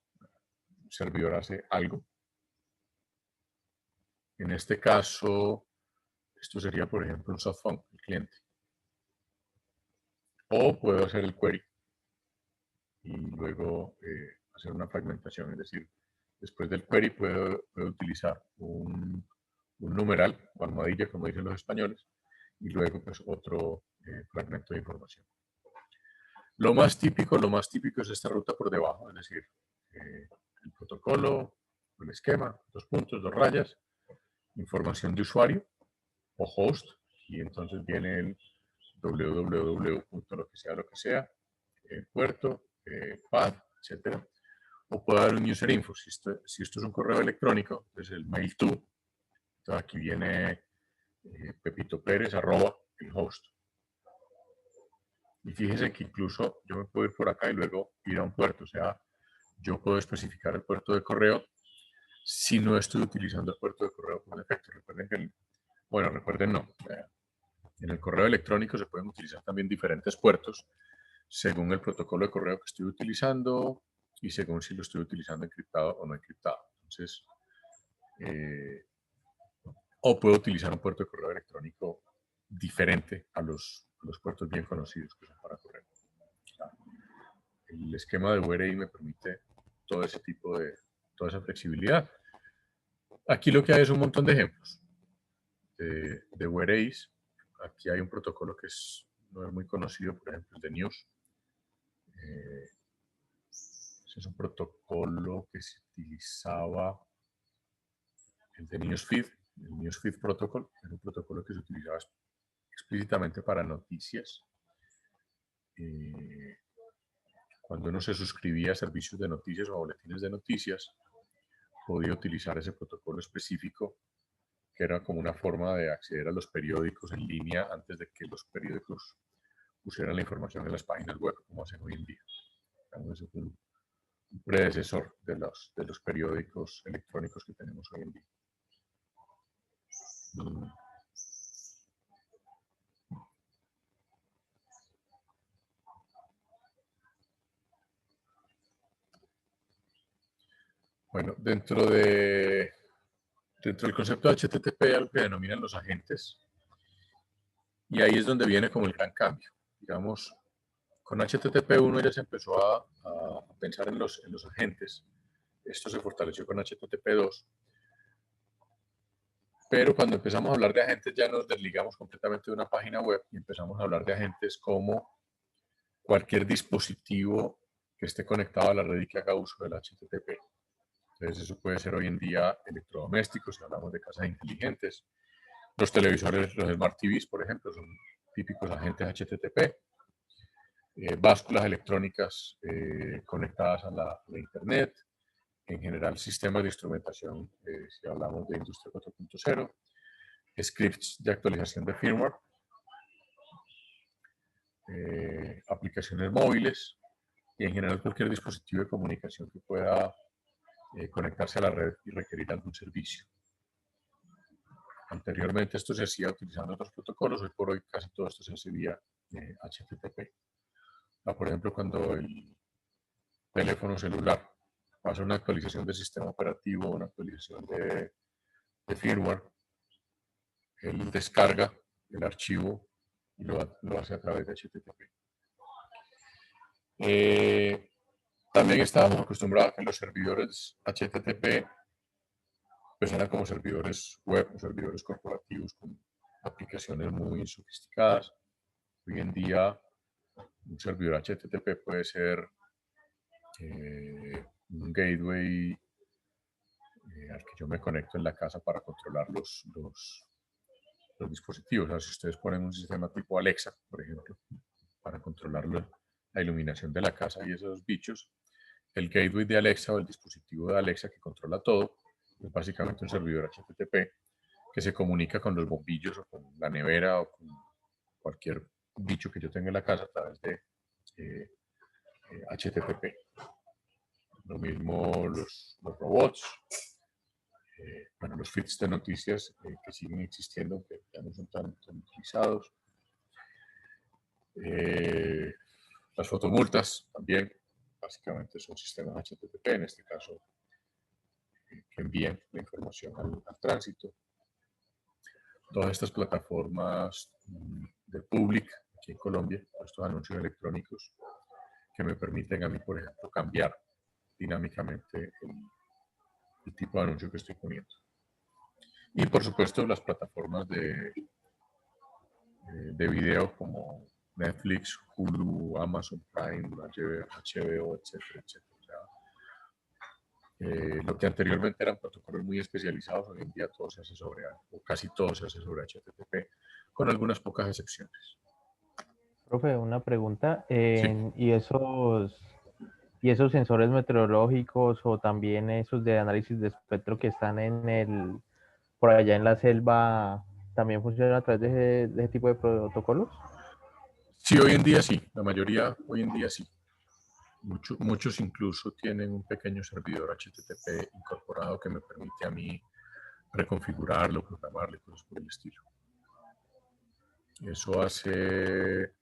el servidor hace algo. En este caso, esto sería, por ejemplo, un softphone, el cliente. O puedo hacer el query y luego hacer una fragmentación. Es decir, después del query puedo utilizar un numeral o almohadilla, como dicen los españoles, y luego pues otro fragmento de información. Lo más típico es esta ruta por debajo, es decir, el protocolo, el esquema, dos puntos, dos rayas, información de usuario o host, y entonces viene el www. lo que sea, puerto, path, etcétera. O puedo dar un user info. Si esto es un correo electrónico, entonces el mail to. Entonces aquí viene Pepito Pérez, @ el host. Y fíjense que incluso yo me puedo ir por acá y luego ir a un puerto. O sea, yo puedo especificar el puerto de correo si no estoy utilizando el puerto de correo por defecto. Recuerden que, recuerden no. En el correo electrónico se pueden utilizar también diferentes puertos según el protocolo de correo que estoy utilizando y según si lo estoy utilizando encriptado o no encriptado. Entonces, o puedo utilizar un puerto de correo electrónico diferente a los puertos bien conocidos que son para correo. El esquema de URI me permite todo ese tipo toda esa flexibilidad. Aquí lo que hay es un montón de ejemplos de URIs. Aquí hay un protocolo que no es muy conocido, por ejemplo, el de News. Ese es un protocolo que se utilizaba, el de Newsfeed, el Newsfeed Protocol, es un protocolo que se utilizaba explícitamente para noticias. Cuando uno se suscribía a servicios de noticias o a boletines de noticias, podía utilizar ese protocolo específico, que era como una forma de acceder a los periódicos en línea antes de que los periódicos pusieran la información en las páginas web, como hacen hoy en día. Ese fue un predecesor de los periódicos electrónicos que tenemos hoy en día. Bueno, dentro del concepto de HTTP hay algo que denominan los agentes, y ahí es donde viene como el gran cambio. Digamos, con HTTP 1 ya se empezó a pensar en los agentes. Esto se fortaleció con HTTP 2. Pero cuando empezamos a hablar de agentes ya nos desligamos completamente de una página web y empezamos a hablar de agentes como cualquier dispositivo que esté conectado a la red y que haga uso del HTTP. Entonces eso puede ser hoy en día electrodomésticos, si hablamos de casas inteligentes. Los televisores, los Smart TVs, por ejemplo, son típicos agentes HTTP. Básculas electrónicas conectadas a la Internet. En general, sistemas de instrumentación, si hablamos de Industria 4.0. Scripts de actualización de firmware. Aplicaciones móviles. Y en general cualquier dispositivo de comunicación que pueda conectarse a la red y requerir algún servicio. Anteriormente esto se hacía utilizando otros protocolos, hoy por hoy casi todo esto se hace vía HTTP. Por ejemplo, cuando el teléfono celular pasa una actualización de sistema operativo, una actualización de firmware, él descarga el archivo y lo hace a través de HTTP. También estábamos acostumbrados a que los servidores HTTP pues eran como servidores web o servidores corporativos con aplicaciones muy sofisticadas. Hoy en día un servidor HTTP puede ser un gateway al que yo me conecto en la casa para controlar los dispositivos. O sea, si ustedes ponen un sistema tipo Alexa, por ejemplo, para controlar la iluminación de la casa y esos bichos, el gateway de Alexa o el dispositivo de Alexa que controla todo es básicamente un servidor HTTP que se comunica con los bombillos o con la nevera o con cualquier bicho que yo tenga en la casa a través de HTTP. Lo mismo los robots, bueno, los feeds de noticias que siguen existiendo, que ya no son tan utilizados. Las fotomultas también, básicamente son sistemas HTTP, en este caso, que envían la información al tránsito. Todas estas plataformas de Public, aquí en Colombia, estos anuncios electrónicos, que me permiten a mí, por ejemplo, cambiar dinámicamente el tipo de anuncio que estoy poniendo. Y por supuesto las plataformas de video como Netflix, Hulu, Amazon Prime, HBO, etcétera, etcétera. O sea, lo que anteriormente eran protocolos muy especializados, hoy en día todo se hace sobre, o casi todo se hace sobre HTTP, con algunas pocas excepciones. Profe, una pregunta. Sí. ¿Y esos sensores meteorológicos o también esos de análisis de espectro que están por allá en la selva, también funcionan a través de ese tipo de protocolos? Sí, hoy en día sí, la mayoría hoy en día sí. Muchos incluso tienen un pequeño servidor HTTP incorporado que me permite a mí reconfigurarlo, programarlo y cosas por el estilo. Eso hace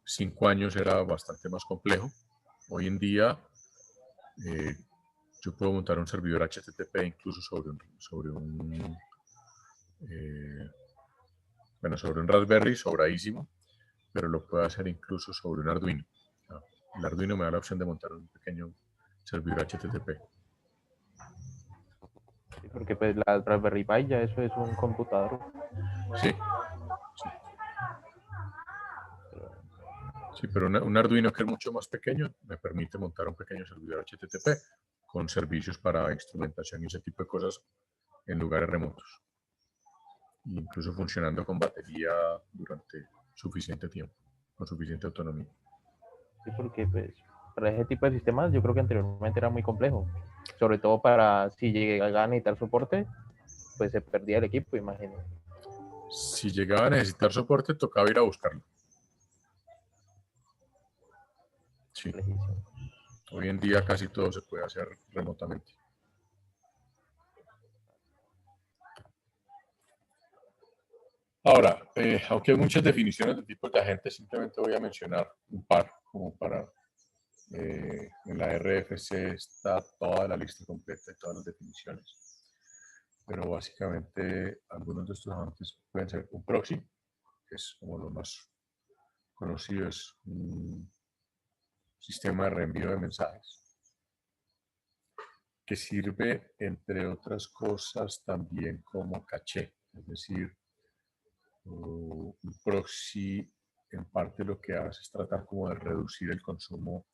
5 años era bastante más complejo. Hoy en día yo puedo montar un servidor HTTP incluso sobre un Raspberry sobradísimo, pero lo puedo hacer incluso sobre un Arduino. El Arduino me da la opción de montar un pequeño servidor HTTP. Sí, porque pues la Raspberry Pi ya eso es un computador. Sí. Sí, pero un Arduino que es mucho más pequeño me permite montar un pequeño servidor HTTP con servicios para instrumentación y ese tipo de cosas en lugares remotos. Incluso funcionando con batería durante suficiente tiempo, con suficiente autonomía. Sí, porque pues para ese tipo de sistemas yo creo que anteriormente era muy complejo. Sobre todo para si llegaba a necesitar soporte, pues se perdía el equipo, imagino. Si llegaba a necesitar soporte, tocaba ir a buscarlo. Sí. Lejísimo. Hoy en día casi todo se puede hacer remotamente. Ahora, aunque hay muchas definiciones de tipos de agentes, simplemente voy a mencionar un par como para... en la RFC está toda la lista completa de todas las definiciones. Pero básicamente algunos de estos agentes pueden ser un proxy, que es como lo más conocido, es un sistema de reenvío de mensajes, que sirve, entre otras cosas, también como caché. Es decir, un proxy en parte lo que hace es tratar como de reducir el consumo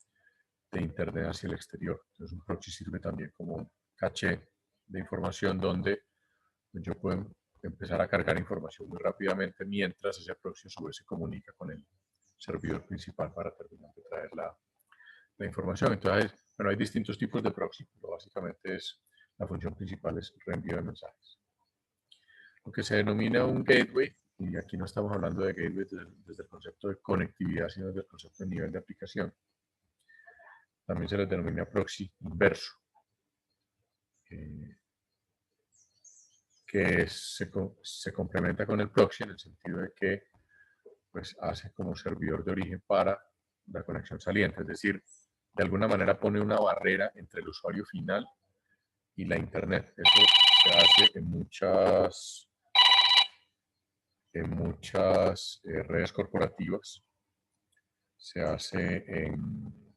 de Internet hacia el exterior. Entonces un proxy sirve también como un caché de información donde yo puedo empezar a cargar información muy rápidamente mientras ese proxy a su vez se comunica con el servidor principal para terminar de traer la información. Entonces, bueno, hay distintos tipos de proxy, pero básicamente la función principal es reenvío de mensajes. Lo que se denomina un gateway, y aquí no estamos hablando de gateway desde el concepto de conectividad, sino desde el concepto de nivel de aplicación. También se les denomina proxy inverso, que se complementa con el proxy en el sentido de que pues, hace como servidor de origen para la conexión saliente, es decir, de alguna manera pone una barrera entre el usuario final y la Internet. Eso se hace en muchas redes corporativas, se hace en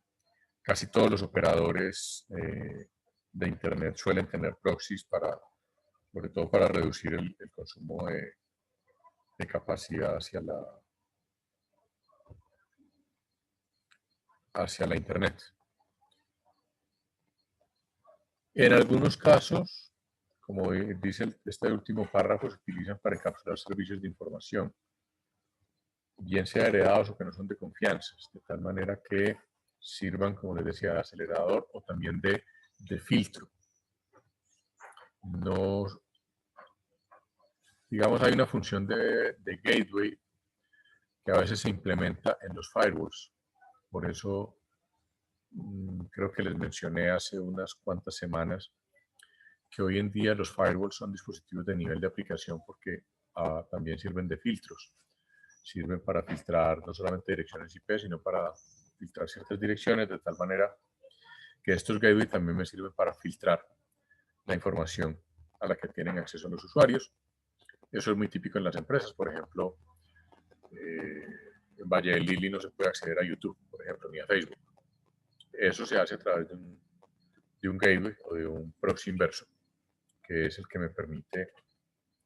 casi todos los operadores de Internet suelen tener proxies sobre todo para reducir el consumo de capacidad hacia la Internet. En algunos casos, como dice este último párrafo, se utilizan para encapsular servicios de información, bien sea heredados o que no son de confianza, de tal manera que sirvan, como les decía, de acelerador o también de filtro. No, digamos, hay una función de gateway que a veces se implementa en los firewalls. Por eso creo que les mencioné hace unas cuantas semanas que hoy en día los firewalls son dispositivos de nivel de aplicación porque también sirven de filtros. Sirven para filtrar no solamente direcciones IP, sino para filtrar ciertas direcciones, de tal manera que estos gateways también me sirven para filtrar la información a la que tienen acceso los usuarios. Eso es muy típico en las empresas. Por ejemplo, en Valle del Lili no se puede acceder a YouTube, por ejemplo, ni a Facebook. Eso se hace a través de un gateway o de un proxy inverso, que es el que me permite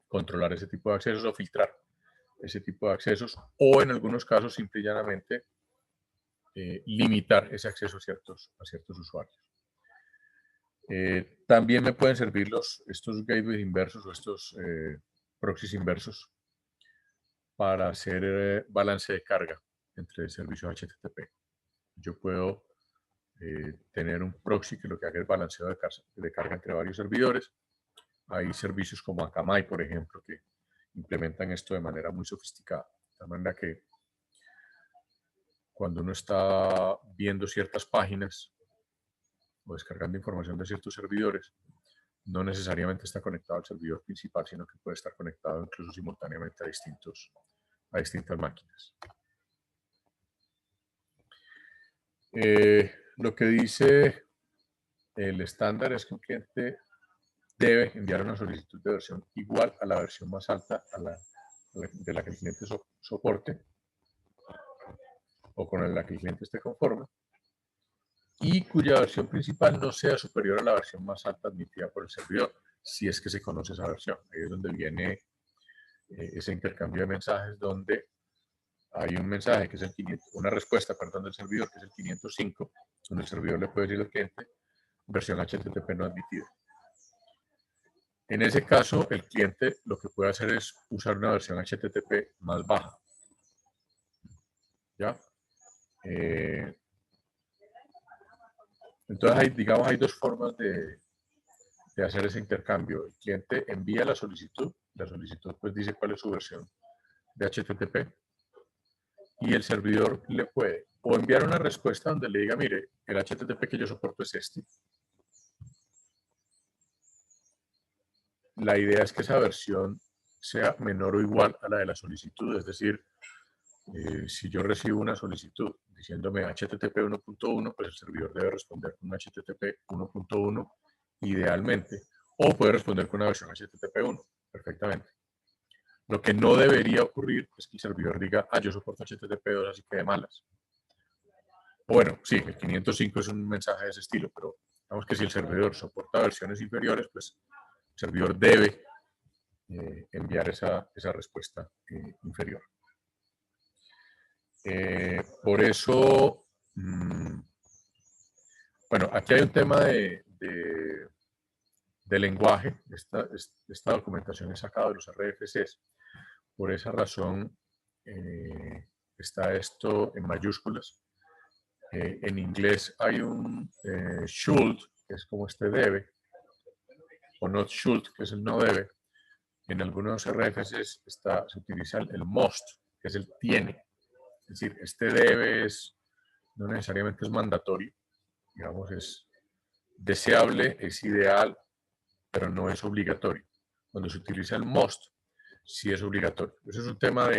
controlar ese tipo de accesos o filtrar ese tipo de accesos, o en algunos casos simple y llanamente limitar ese acceso a ciertos usuarios. También me pueden servir estos gateways inversos o estos proxies inversos para hacer balance de carga entre servicios HTTP. Yo puedo tener un proxy que lo que haga es balanceo de carga entre varios servidores. Hay servicios como Akamai, por ejemplo, que implementan esto de manera muy sofisticada. De tal manera que cuando uno está viendo ciertas páginas o descargando información de ciertos servidores, no necesariamente está conectado al servidor principal, sino que puede estar conectado incluso simultáneamente a distintas máquinas. Lo que dice el estándar es que un cliente debe enviar una solicitud de versión igual a la versión más alta de la que el cliente soporte o con la que el cliente esté conforme, y cuya versión principal no sea superior a la versión más alta admitida por el servidor, si es que se conoce esa versión. Ahí es donde viene ese intercambio de mensajes, donde hay un mensaje que es el 500, una respuesta, perdón, del servidor, que es el 505, donde el servidor le puede decir al cliente, versión HTTP no admitida. En ese caso, el cliente lo que puede hacer es usar una versión HTTP más baja. ¿Ya? Entonces, hay dos formas de hacer ese intercambio. El cliente envía la solicitud pues dice cuál es su versión de HTTP, y el servidor le puede o enviar una respuesta donde le diga, mire, el HTTP que yo soporto es este. La idea es que esa versión sea menor o igual a la de la solicitud, es decir, si yo recibo una solicitud diciéndome HTTP 1.1, pues el servidor debe responder con un HTTP 1.1 idealmente, o puede responder con una versión HTTP 1 perfectamente. Lo que no debería ocurrir es que el servidor diga, yo soporto HTTP 2, así que de malas. Bueno, sí, el 505 es un mensaje de ese estilo, pero digamos que si el servidor soporta versiones inferiores, pues el servidor debe enviar esa respuesta inferior. Por eso, bueno, aquí hay un tema de lenguaje. Esta documentación es sacada de los RFCs. Por esa razón, está esto en mayúsculas. En inglés hay un should, que es como este debe, o not should, que es el no debe. En algunos RFCs se utiliza el must, que es el tiene. Es decir, este debe no necesariamente es mandatorio, digamos, es deseable, es ideal, pero no es obligatorio. Cuando se utiliza el must, sí es obligatorio. Eso es un tema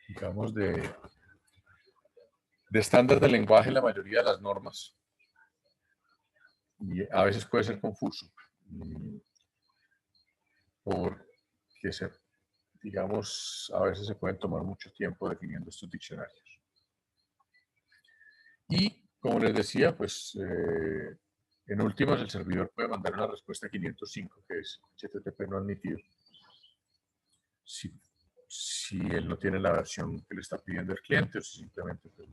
digamos, de estándar de lenguaje en la mayoría de las normas. Y a veces puede ser confuso, porque digamos, a veces se pueden tomar mucho tiempo definiendo estos diccionarios. Y, como les decía, pues, en últimas, el servidor puede mandar una respuesta 505, que es HTTP no admitido, si él no tiene la versión que le está pidiendo el cliente, o si simplemente pues,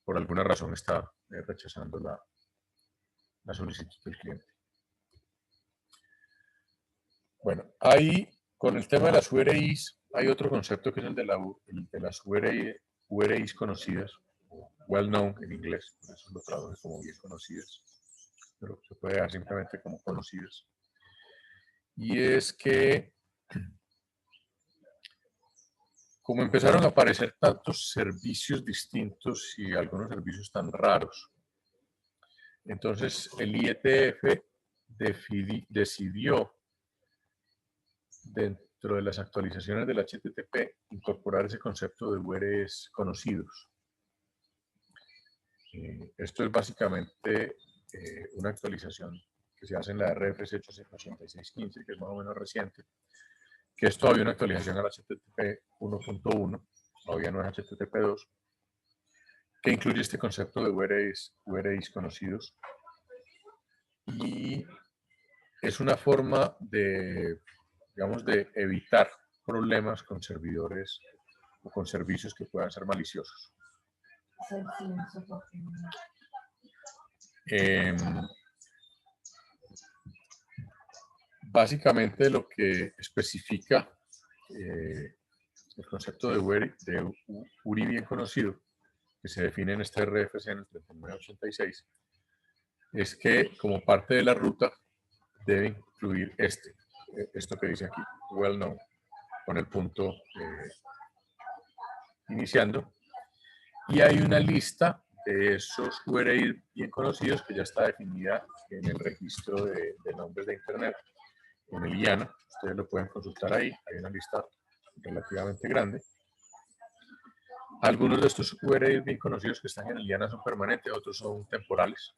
por alguna razón está rechazando la solicitud del cliente. Bueno, ahí, con el tema de las URIs, hay otro concepto que es el de las URIs conocidas, well known en inglés, por eso lo traduce como bien conocidas, pero se puede dar simplemente como conocidas. Y es que, como empezaron a aparecer tantos servicios distintos y algunos servicios tan raros, entonces el IETF decidió, dentro de las actualizaciones del HTTP, incorporar ese concepto de URLs conocidos. Esto es básicamente una actualización que se hace en la RFC 8615, que es más o menos reciente, que es todavía una actualización al HTTP 1.1, todavía no es HTTP 2, que incluye este concepto de URLs conocidos. Y es una forma de, digamos, de evitar problemas con servidores o con servicios que puedan ser maliciosos. Básicamente lo que especifica el concepto de URI bien conocido, que se define en este RFC en el 3986, es que como parte de la ruta debe incluir esto que dice aquí, well known, con el punto iniciando. Y hay una lista de esos URI bien conocidos que ya está definida en el registro de nombres de Internet, en el IANA. Ustedes lo pueden consultar ahí, hay una lista relativamente grande. Algunos de estos URLs bien conocidos que están en el IANA son permanentes, otros son temporales.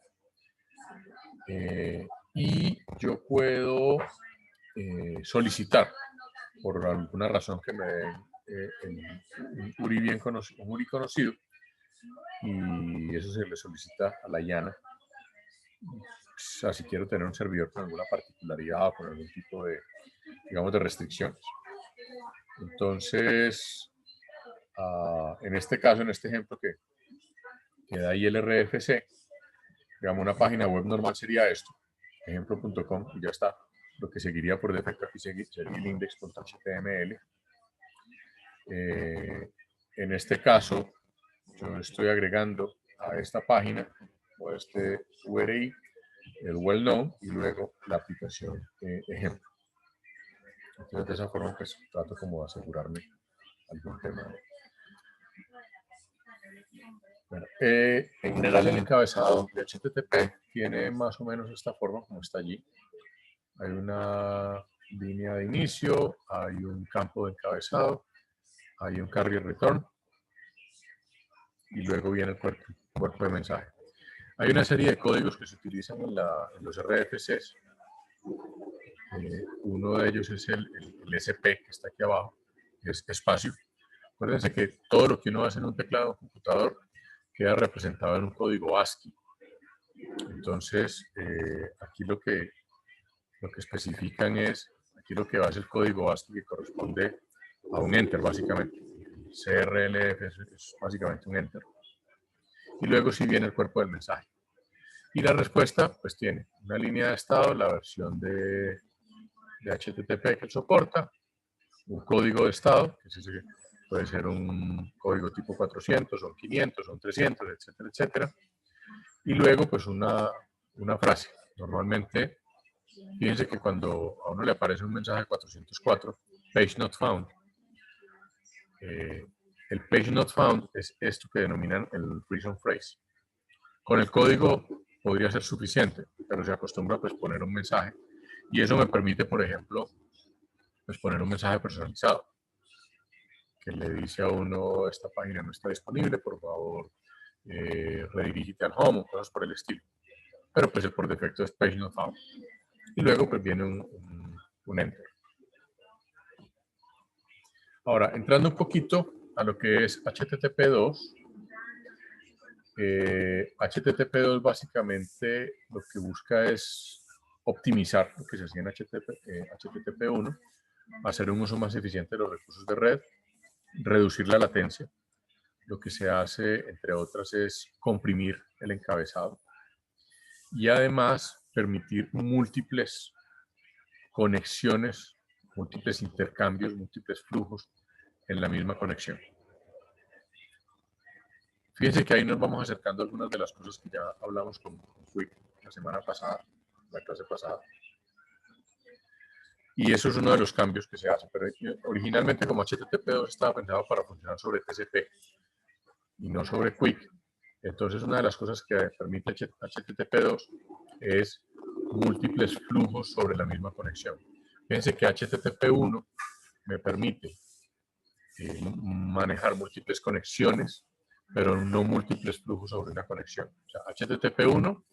Y yo puedo solicitar, por alguna razón, que me den un URI bien conocido, un URI conocido, y eso se le solicita a la IANA. O sea, si quiero tener un servidor con alguna particularidad o con algún tipo de, digamos, de restricciones. Entonces, en este caso, en este ejemplo que da ahí el RFC, digamos, una página web normal sería esto, ejemplo.com, y ya está. Lo que seguiría por defecto aquí sería el index.html. En este caso, yo estoy agregando a esta página o a este URI el well known y luego la aplicación ejemplo. Entonces, de esa forma, pues trato como de asegurarme algún tema. Bueno, en general el encabezado de HTTP tiene más o menos esta forma como está allí. Hay una línea de inicio, hay un campo de encabezado, hay un carrier return y luego viene el cuerpo de mensaje. Hay una serie de códigos que se utilizan en los RFCs. Uno de ellos es el SP, que está aquí abajo, que es espacio. Acuérdense que todo lo que uno hace en un teclado computador queda representado en un código ASCII. Entonces, aquí lo que especifican es, aquí lo que va a ser el código ASCII que corresponde a un enter, básicamente. CRLF es básicamente un enter. Y luego sí viene el cuerpo del mensaje. Y la respuesta, pues tiene una línea de estado, la versión de HTTP que soporta, un código de estado, que puede ser un código tipo 400, o 500, o 300, etcétera, etcétera. Y luego, pues una frase. Normalmente, fíjense que cuando a uno le aparece un mensaje 404, page not found, el page not found es esto que denominan el reason phrase. Con el código podría ser suficiente, pero se acostumbra pues poner un mensaje y eso me permite, por ejemplo, pues poner un mensaje personalizado que le dice a uno, esta página no está disponible, por favor, redirígete al home o cosas por el estilo. Pero pues el por defecto es page not found. Y luego pues viene un enter. Ahora, entrando un poquito a lo que es HTTP2, HTTP2 básicamente lo que busca es optimizar lo que se hacía en HTTP1, hacer un uso más eficiente de los recursos de red, reducir la latencia. Lo que se hace, entre otras, es comprimir el encabezado y además permitir múltiples conexiones, múltiples intercambios, múltiples flujos en la misma conexión. Fíjense que ahí nos vamos acercando a algunas de las cosas que ya hablamos con Quick la semana pasada, la clase pasada. Y eso es uno de los cambios que se hace. Pero originalmente, como HTTP2 estaba pensado para funcionar sobre TCP y no sobre Quick, entonces una de las cosas que permite HTTP2 es múltiples flujos sobre la misma conexión. Fíjense que HTTP1 me permite manejar múltiples conexiones, pero no múltiples flujos sobre una conexión. O sea, HTTP1,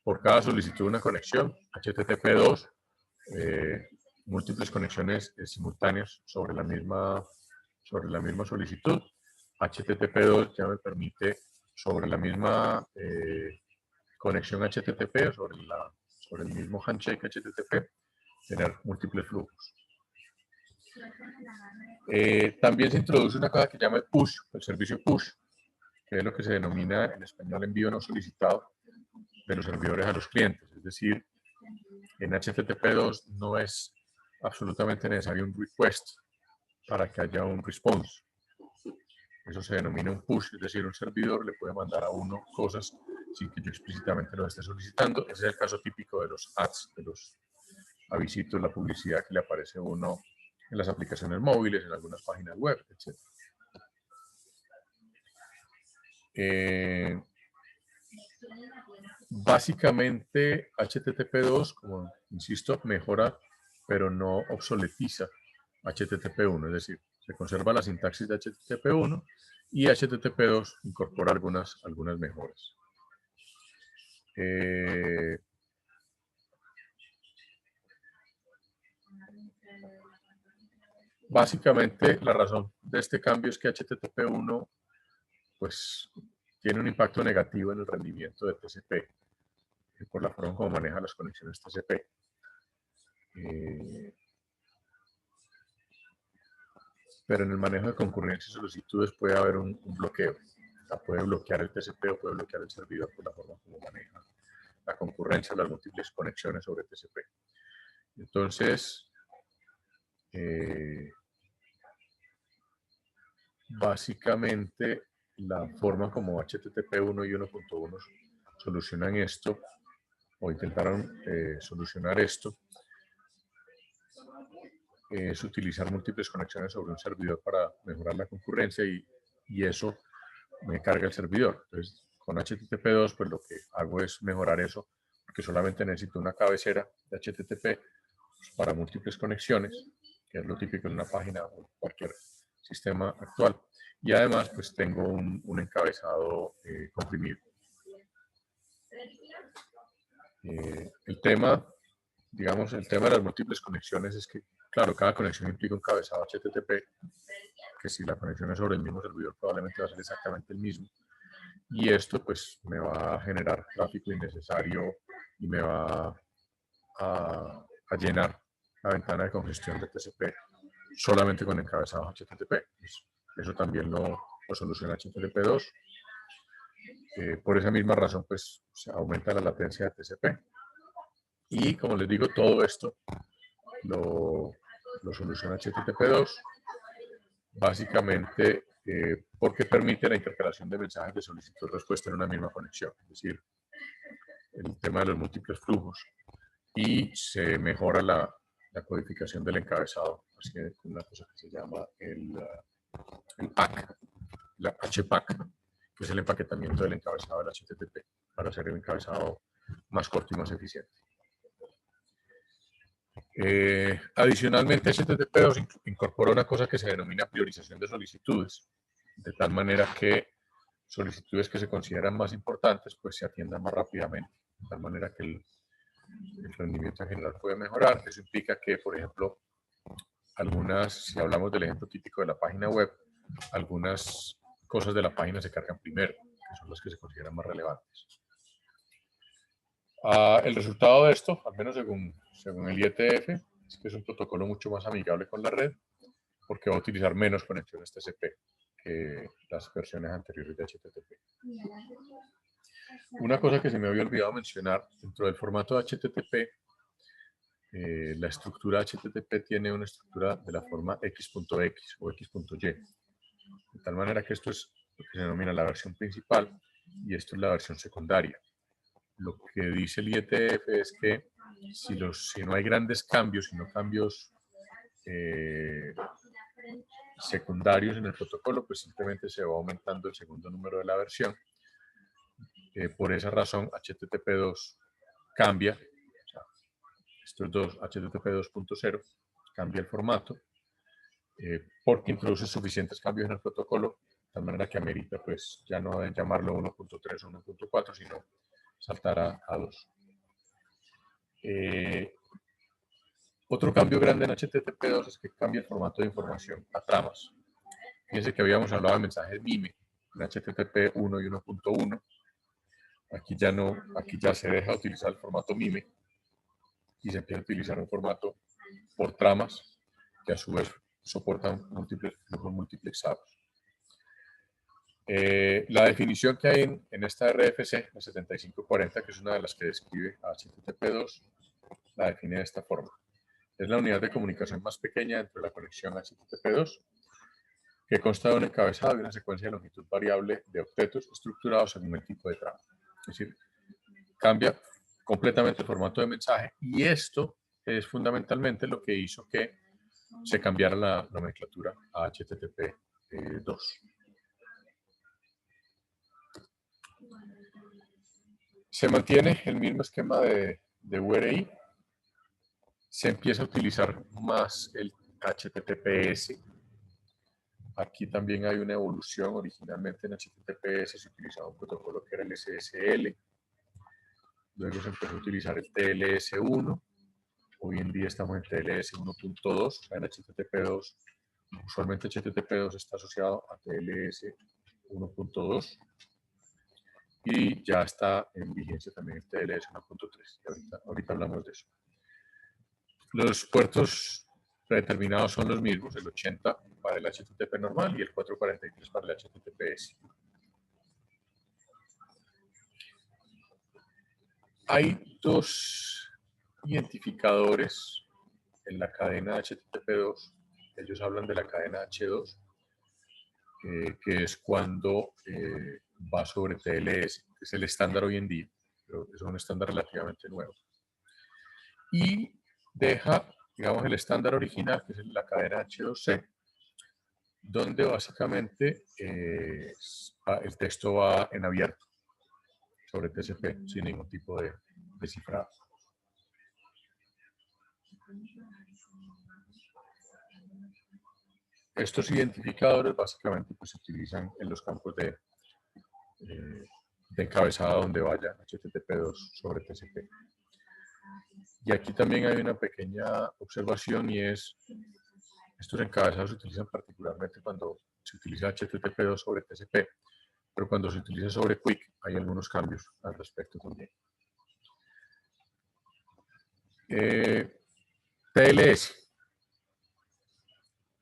por cada solicitud de una conexión, HTTP2, múltiples conexiones simultáneas sobre la misma solicitud. HTTP2 ya me permite sobre la misma conexión HTTP, sobre el mismo handshake HTTP, tener múltiples flujos. También se introduce una cosa que se llama el push, el servicio push, que es lo que se denomina en español envío no solicitado de los servidores a los clientes. Es decir, en HTTP2 no es absolutamente necesario un request para que haya un response. Eso se denomina un push, es decir, un servidor le puede mandar a uno cosas sin que yo explícitamente lo esté solicitando. Ese es el caso típico de los ads, de los avisitos, la publicidad que le aparece a uno en las aplicaciones móviles, en algunas páginas web, etc. Básicamente, HTTP2, como insisto, mejora, pero no obsoletiza HTTP1, es decir, se conserva la sintaxis de HTTP1 y HTTP2 incorpora algunas mejoras. Básicamente, la razón de este cambio es que HTTP1 pues, tiene un impacto negativo en el rendimiento de TCP, por la forma como maneja las conexiones TCP. Pero en el manejo de concurrencia y solicitudes puede haber un bloqueo. O sea, puede bloquear el TCP o puede bloquear el servidor por la forma como maneja la concurrencia, las múltiples conexiones sobre TCP. Entonces, básicamente, la forma como HTTP1 y 1.1 solucionan esto, o intentaron solucionar esto, es utilizar múltiples conexiones sobre un servidor para mejorar la concurrencia y eso me carga el servidor. Entonces, con HTTP2, pues lo que hago es mejorar eso, porque solamente necesito una cabecera de HTTP pues, para múltiples conexiones, que es lo típico en una página o cualquier sistema actual. Y además, pues tengo un encabezado comprimido. El tema, digamos, el tema de las múltiples conexiones es que, claro, cada conexión implica un encabezado HTTP, que si la conexión es sobre el mismo servidor, probablemente va a ser exactamente el mismo. Y esto, pues, me va a generar tráfico innecesario y me va a llenar la ventana de congestión de TCP solamente con encabezados HTTP. Pues, eso también lo soluciona HTTP2. Por esa misma razón, pues, se aumenta la latencia de TCP. Y, como les digo, todo esto lo soluciona HTTP2, básicamente porque permite la intercalación de mensajes de solicitud-respuesta en una misma conexión, es decir, el tema de los múltiples flujos, y se mejora la codificación del encabezado, así que una cosa que se llama el PAC, la HPAC, que es el empaquetamiento del encabezado del HTTP, para hacer el encabezado más corto y más eficiente. Adicionalmente, HTTP2 incorpora una cosa que se denomina priorización de solicitudes, de tal manera que solicitudes que se consideran más importantes pues se atiendan más rápidamente, de tal manera que el rendimiento en general puede mejorar. Eso implica que, por ejemplo, si hablamos del ejemplo típico de la página web, algunas cosas de la página se cargan primero, que son las que se consideran más relevantes. El resultado de esto, al menos según el IETF, es que es un protocolo mucho más amigable con la red, porque va a utilizar menos conexiones TCP que las versiones anteriores de HTTP. Una cosa que se me había olvidado mencionar, dentro del formato de HTTP, la estructura HTTP tiene una estructura de la forma x.x o x.y, de tal manera que esto es lo que se denomina la versión principal y esto es la versión secundaria. Lo que dice el IETF es que si no hay grandes cambios, sino cambios secundarios en el protocolo, pues simplemente se va aumentando el segundo número de la versión. Por esa razón, HTTP2 cambia, o sea, estos dos, HTTP 2.0, cambia el formato, porque introduce suficientes cambios en el protocolo, de tal manera que amerita, pues, ya no deben llamarlo 1.3 o 1.4, sino saltar a 2. Otro cambio grande en HTTP2 es que cambia el formato de información a tramas. Fíjense que habíamos hablado de mensajes MIME en HTTP 1 y 1.1. Aquí ya se deja de utilizar el formato MIME y se empieza a utilizar un formato por tramas que a su vez soportan múltiples flujos multiplexados. La definición que hay en esta RFC, la 7540, que es una de las que describe a HTTP2, la define de esta forma. Es la unidad de comunicación más pequeña dentro de la conexión HTTP2, que consta de un encabezado y una secuencia de longitud variable de octetos estructurados según el tipo de trama. Es decir, cambia completamente el formato de mensaje y esto es fundamentalmente lo que hizo que se cambiara la nomenclatura a HTTP2. Se mantiene el mismo esquema de URI, se empieza a utilizar más el HTTPS. Aquí también hay una evolución. Originalmente en HTTPS se utilizaba un protocolo que era el SSL, luego se empezó a utilizar el TLS1, hoy en día estamos en TLS 1.2, o sea, en HTTP2, usualmente HTTP2 está asociado a TLS 1.2 y ya está en vigencia también el TLS 1.3, ahorita hablamos de eso. Los puertos predeterminados son los mismos, el 80 para el HTTP normal y el 443 para el HTTPS. Hay dos identificadores en la cadena HTTP2. Ellos hablan de la cadena H2, que es cuando va sobre TLS, que es el estándar hoy en día, pero es un estándar relativamente nuevo. Y deja digamos, el estándar original, que es la cadena H2C, donde básicamente el texto va en abierto sobre TCP, sin ningún tipo de cifrado. Estos identificadores básicamente pues, se utilizan en los campos de encabezado donde vaya HTTP2 sobre TCP. Y aquí también hay una pequeña observación y es, estos encabezados se utilizan particularmente cuando se utiliza HTTP2 sobre TCP, pero cuando se utiliza sobre QUIC hay algunos cambios al respecto también. TLS.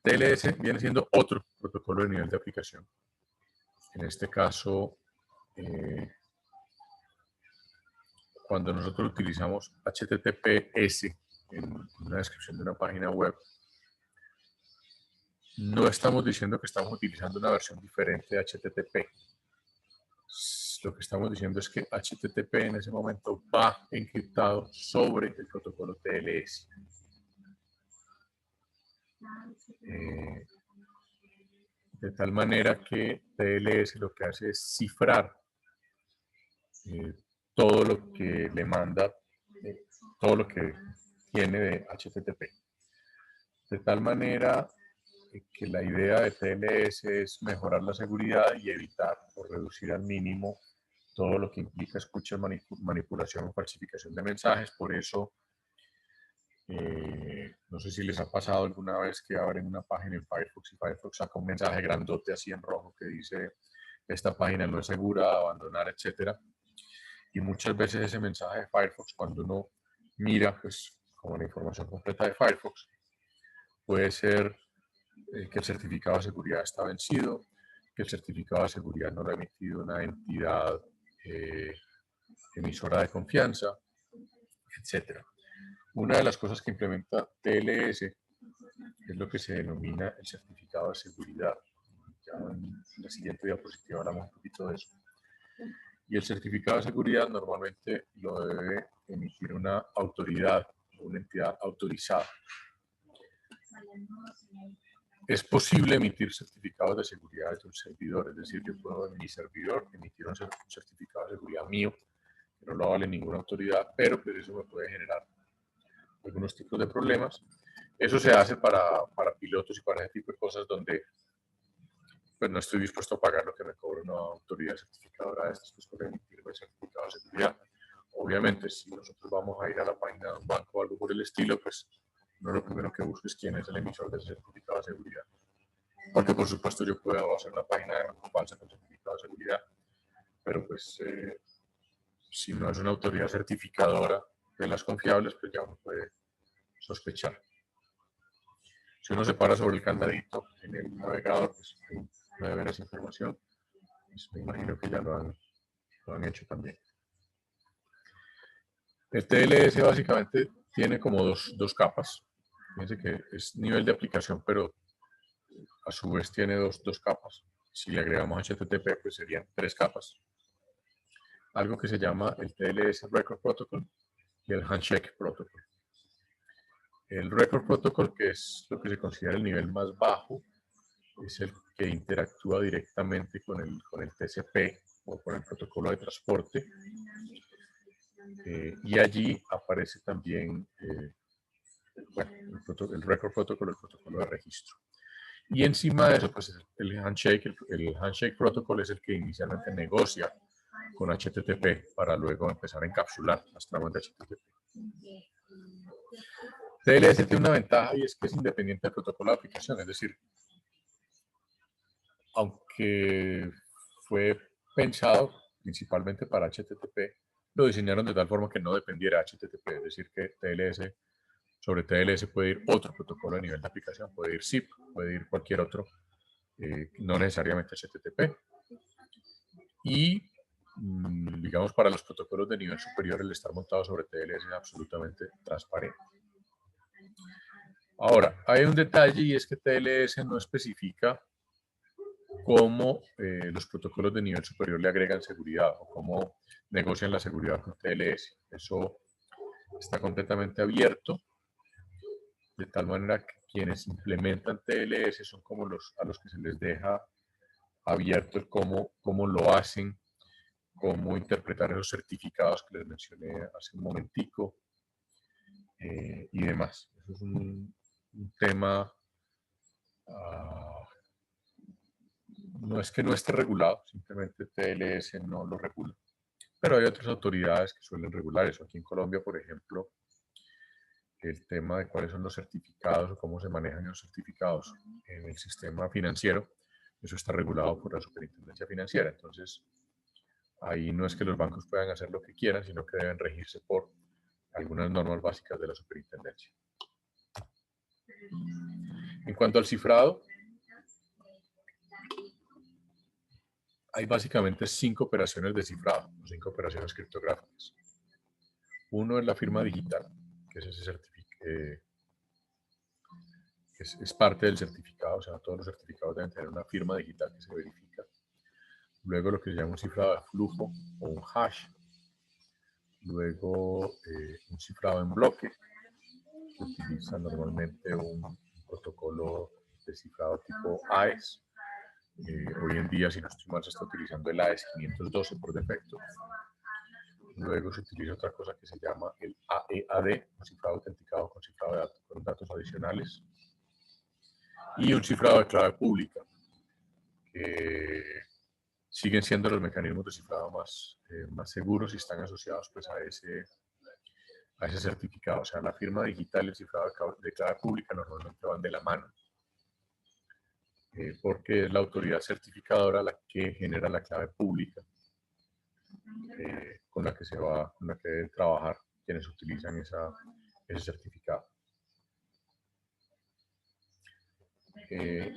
TLS viene siendo otro protocolo de nivel de aplicación. En este caso, cuando nosotros utilizamos HTTPS en una descripción de una página web, no estamos diciendo que estamos utilizando una versión diferente de HTTP. Lo que estamos diciendo es que HTTP en ese momento va encriptado sobre el protocolo TLS. De tal manera que TLS lo que hace es cifrar todo lo que le manda, todo lo que tiene de HTTP. De tal manera que la idea de TLS es mejorar la seguridad y evitar o reducir al mínimo todo lo que implica escucha, manipulación o falsificación de mensajes. Por eso, no sé si les ha pasado alguna vez que abren una página en Firefox y Firefox saca un mensaje grandote así en rojo que dice esta página no es segura, abandonar, etcétera. Y muchas veces ese mensaje de Firefox, cuando uno mira pues como la información completa de Firefox, puede ser que el certificado de seguridad está vencido, que el certificado de seguridad no lo ha emitido una entidad emisora de confianza, etc. Una de las cosas que implementa TLS es lo que se denomina el certificado de seguridad. Ya en la siguiente diapositiva hablamos un poquito de eso. Y el certificado de seguridad normalmente lo debe emitir una autoridad o una entidad autorizada. Es posible emitir certificados de seguridad desde un servidor, es decir, yo puedo en mi servidor emitir un certificado de seguridad mío, que no lo vale ninguna autoridad, pero pues eso me puede generar algunos tipos de problemas. Eso se hace para pilotos y para ese tipo de cosas donde pues, no estoy dispuesto a pagar lo que me cobra una autoridad certificadora de estas, pues por emitirme el certificado de seguridad. Obviamente, si nosotros vamos a ir a la página de un banco o algo por el estilo, pues no lo primero que busco es quién es el emisor de ese certificado de seguridad. Porque por supuesto yo puedo hacer una página de banco falsa con certificado de seguridad, pero pues si no es una autoridad certificadora de las confiables, pues ya uno puede sospechar. Si uno se para sobre el candadito en el navegador, pues puede ver esa información. Pues, me imagino que ya lo han hecho también. El TLS básicamente tiene como dos capas. Fíjense que es nivel de aplicación, pero a su vez tiene dos capas. Si le agregamos HTTP, pues serían 3 capas. Algo que se llama el TLS Record Protocol y el Handshake Protocol. El Record Protocol, que es lo que se considera el nivel más bajo, es el que interactúa directamente con el TCP o con el protocolo de transporte. Y allí aparece también el Record Protocol, el protocolo de registro. Y encima de eso, pues el Handshake Protocol es el que inicialmente negocia con HTTP para luego empezar a encapsular las tramas de HTTP. TLS tiene una ventaja y es que es independiente del protocolo de aplicación, es decir, aunque fue pensado principalmente para HTTP, lo diseñaron de tal forma que no dependiera de HTTP, es decir, que sobre TLS puede ir otro protocolo de nivel de aplicación, puede ir ZIP, puede ir cualquier otro, no necesariamente HTTP. Y, digamos, para los protocolos de nivel superior, el estar montado sobre TLS es absolutamente transparente. Ahora, hay un detalle y es que TLS no especifica cómo los protocolos de nivel superior le agregan seguridad o cómo negocian la seguridad con TLS. Eso está completamente abierto. de tal manera que quienes implementan TLS son como a los que se les deja abierto el cómo lo hacen, cómo interpretar esos certificados que les mencioné hace un momentico, y demás. Eso es un tema, no es que no esté regulado, simplemente TLS no lo regula. Pero hay otras autoridades que suelen regular eso. Aquí en Colombia, por ejemplo, el tema de cuáles son los certificados o cómo se manejan los certificados en el sistema financiero, eso está regulado por la Superintendencia Financiera. Entonces, ahí no es que los bancos puedan hacer lo que quieran, sino que deben regirse por algunas normas básicas de la Superintendencia. En cuanto al cifrado, hay básicamente 5 operaciones de cifrado, 5 operaciones criptográficas. Uno es la firma digital, que es ese es parte del certificado, o sea, todos los certificados deben tener una firma digital que se verifica. Luego lo que se llama un cifrado de flujo o un hash. Luego un cifrado en bloque, que utiliza normalmente un protocolo de cifrado tipo AES. Hoy en día, si no estoy mal, se está utilizando el AES 512 por defecto. Luego se utiliza otra cosa que se llama el AEAD, un cifrado autenticado con cifrado con datos adicionales. Y un cifrado de clave pública, que siguen siendo los mecanismos de cifrado más seguros y están asociados pues, a ese certificado. O sea, la firma digital y el cifrado de clave pública normalmente van de la mano, porque es la autoridad certificadora la que genera la clave pública con la que deben trabajar quienes utilizan ese certificado.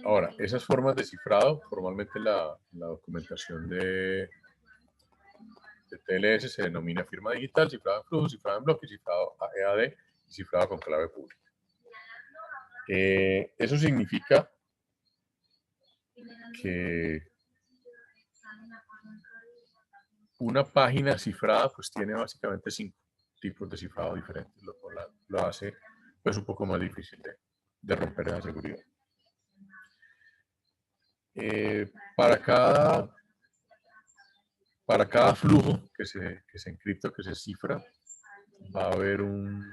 Ahora, esas formas de cifrado, formalmente la documentación de TLS se denomina firma digital, cifrado en flujo, cifrado en bloque, cifrado AEAD y cifrado con clave pública. Eso significa que una página cifrada pues tiene básicamente 5 tipos de cifrado diferentes, lo cual lo hace pues un poco más difícil de romper esa seguridad. Para cada flujo que se encripta, que se cifra, va a haber una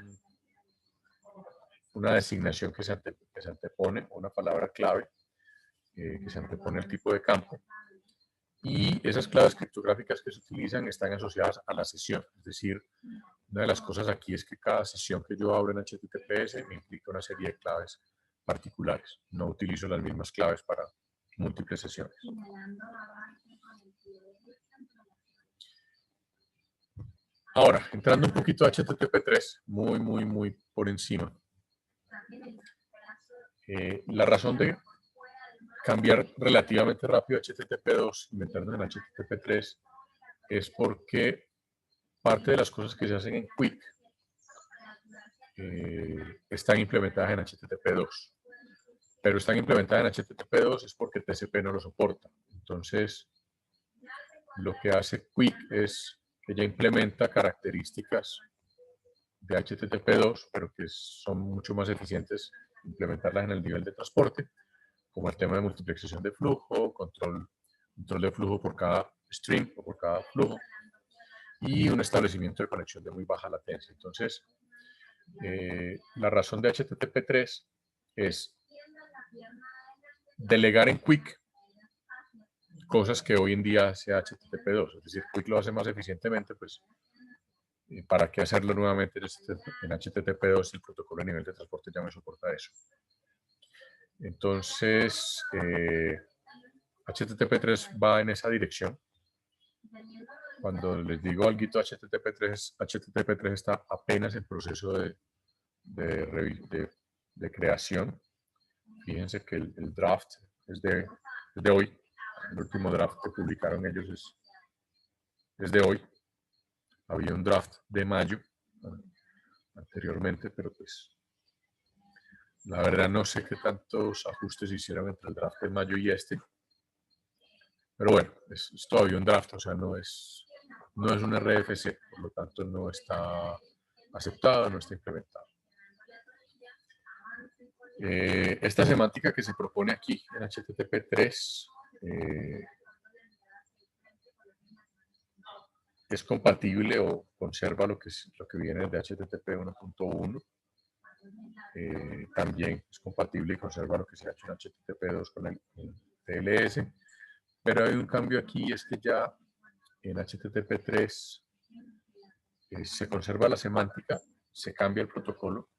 designación que se antepone, una palabra clave que se antepone al tipo de campo. Y esas claves criptográficas que se utilizan están asociadas a la sesión. Es decir, una de las cosas aquí es que cada sesión que yo abro en HTTPS me implica una serie de claves particulares. No utilizo las mismas claves para múltiples sesiones. Ahora, entrando un poquito a HTTP3, muy por encima. La razón de cambiar relativamente rápido a HTTP2 y meternos en HTTP3 es porque parte de las cosas que se hacen en Quick están implementadas en HTTP2. Pero están implementadas en HTTP2 es porque TCP no lo soporta. Entonces, lo que hace Quick es que ya implementa características de HTTP2, pero que son mucho más eficientes implementarlas en el nivel de transporte, como el tema de multiplexación de flujo, control de flujo por cada stream o por cada flujo, y un establecimiento de conexión de muy baja latencia. Entonces, la razón de HTTP3 es delegar en Quick cosas que hoy en día hace HTTP2. Es decir, Quick lo hace más eficientemente, pues, ¿para qué hacerlo nuevamente en HTTP2 si el protocolo a nivel de transporte ya me soporta eso? Entonces, HTTP3 va en esa dirección. Cuando les digo algo HTTP3 está apenas en proceso de creación. Fíjense que el draft es de hoy. El último draft que publicaron ellos es de hoy. Había un draft de mayo anteriormente, pero pues la verdad no sé qué tantos ajustes hicieron entre el draft de mayo y este. Pero bueno, es todavía un draft, o sea, no es un RFC, por lo tanto no está aceptado, no está implementado. Esta semántica que se propone aquí en HTTP 3 es compatible o conserva lo que viene de HTTP 1.1. También es compatible y conserva lo que se ha hecho en HTTP 2 con el TLS. Pero hay un cambio aquí, es que ya en HTTP 3 se conserva la semántica, se cambia el protocolo,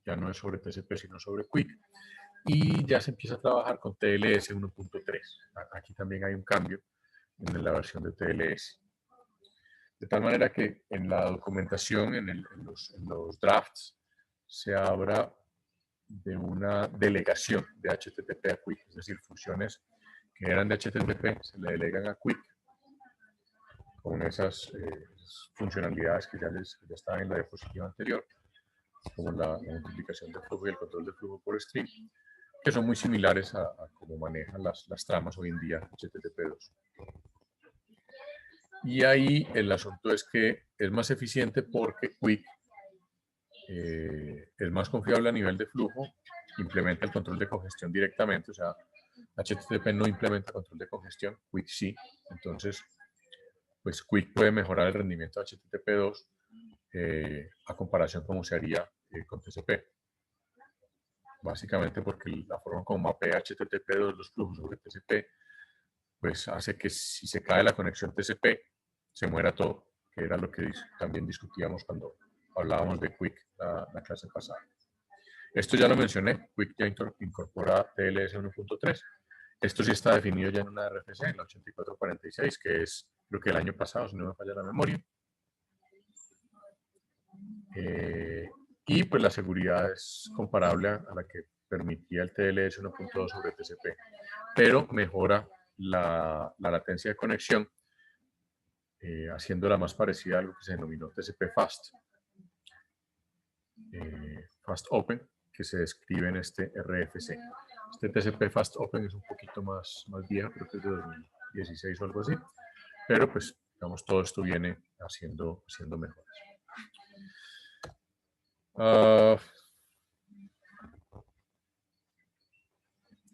ya no es sobre TCP sino sobre QUIC, y ya se empieza a trabajar con TLS 1.3. Aquí también hay un cambio en la versión de TLS. De tal manera que en la documentación, en los drafts, se habla de una delegación de HTTP a QUIC, es decir, funciones que eran de HTTP se le delegan a QUIC con esas funcionalidades que ya estaban en la diapositiva anterior, como la multiplicación de flujo y el control de flujo por stream, que son muy similares a cómo manejan las tramas hoy en día HTTP2. Y ahí el asunto es que es más eficiente porque QUIC es más confiable a nivel de flujo, implementa el control de congestión directamente, o sea, HTTP no implementa control de congestión, QUIC sí. Entonces, pues QUIC puede mejorar el rendimiento de HTTP2 a comparación como se haría con TCP. Básicamente porque la forma como mapea HTTP2 los flujos sobre TCP, pues hace que si se cae la conexión TCP, se muera todo, que era lo que también discutíamos cuando hablábamos de QUIC la clase pasada. Esto ya lo mencioné, QUIC ya incorpora TLS 1.3. Esto sí está definido ya en una RFC, en la 8446, que es creo que el año pasado, si no me falla la memoria. Y pues la seguridad es comparable a la que permitía el TLS 1.2 sobre TCP, pero mejora la latencia de conexión, haciéndola más parecida a lo que se denominó TCP Fast. Fast Open, que se describe en este RFC. Este TCP Fast Open es un poquito más viejo, creo que es de 2016 o algo así, pero pues, digamos, todo esto viene haciendo mejoras.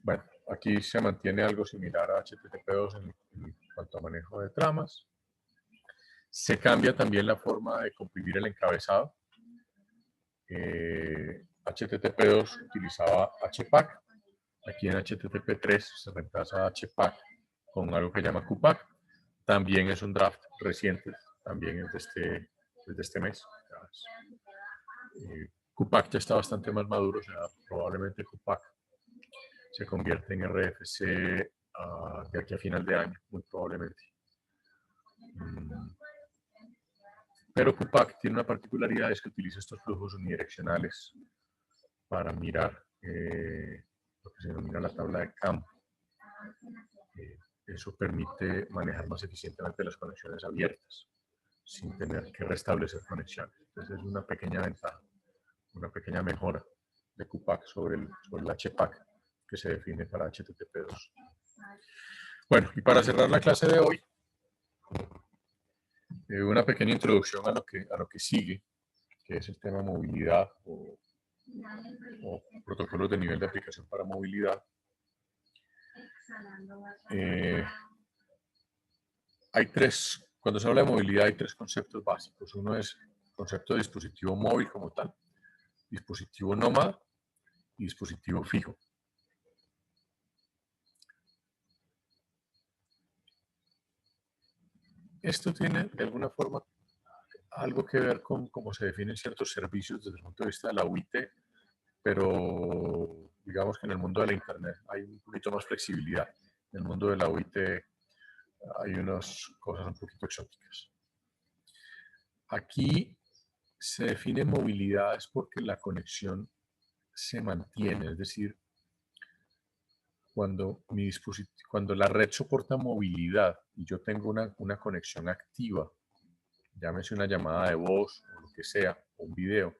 Bueno, aquí se mantiene algo similar a HTTP2 en cuanto a manejo de tramas. Se cambia también la forma de comprimir el encabezado. HTTP2 utilizaba HPACK. Aquí en HTTP3 se reemplaza HPACK con algo que llama QPACK. También es un draft reciente, también es desde este mes. QPACK ya está bastante más maduro, o sea, probablemente QPACK se convierte en RFC de aquí a final de año, muy probablemente. Pero QPACK tiene una particularidad, es que utiliza estos flujos unidireccionales para mirar lo que se denomina la tabla de campo. Eso permite manejar más eficientemente las conexiones abiertas, sin tener que restablecer conexiones. Entonces es una pequeña ventaja, una pequeña mejora de QPACK sobre el HPACK que se define para HTTP2. Bueno, y para cerrar la clase de hoy, una pequeña introducción a lo que sigue, que es el tema movilidad o protocolos de nivel de aplicación para movilidad. Cuando se habla de movilidad hay tres conceptos básicos. Uno es el concepto de dispositivo móvil como tal, dispositivo nómada y dispositivo fijo. Esto tiene de alguna forma algo que ver con cómo se definen ciertos servicios desde el punto de vista de la UIT, pero digamos que en el mundo de la Internet hay un poquito más flexibilidad. En el mundo de la UIT hay unas cosas un poquito exóticas. Aquí se define movilidad es porque la conexión se mantiene, es decir, cuando la red soporta movilidad y yo tengo una conexión activa, llámese una llamada de voz o lo que sea, o un video,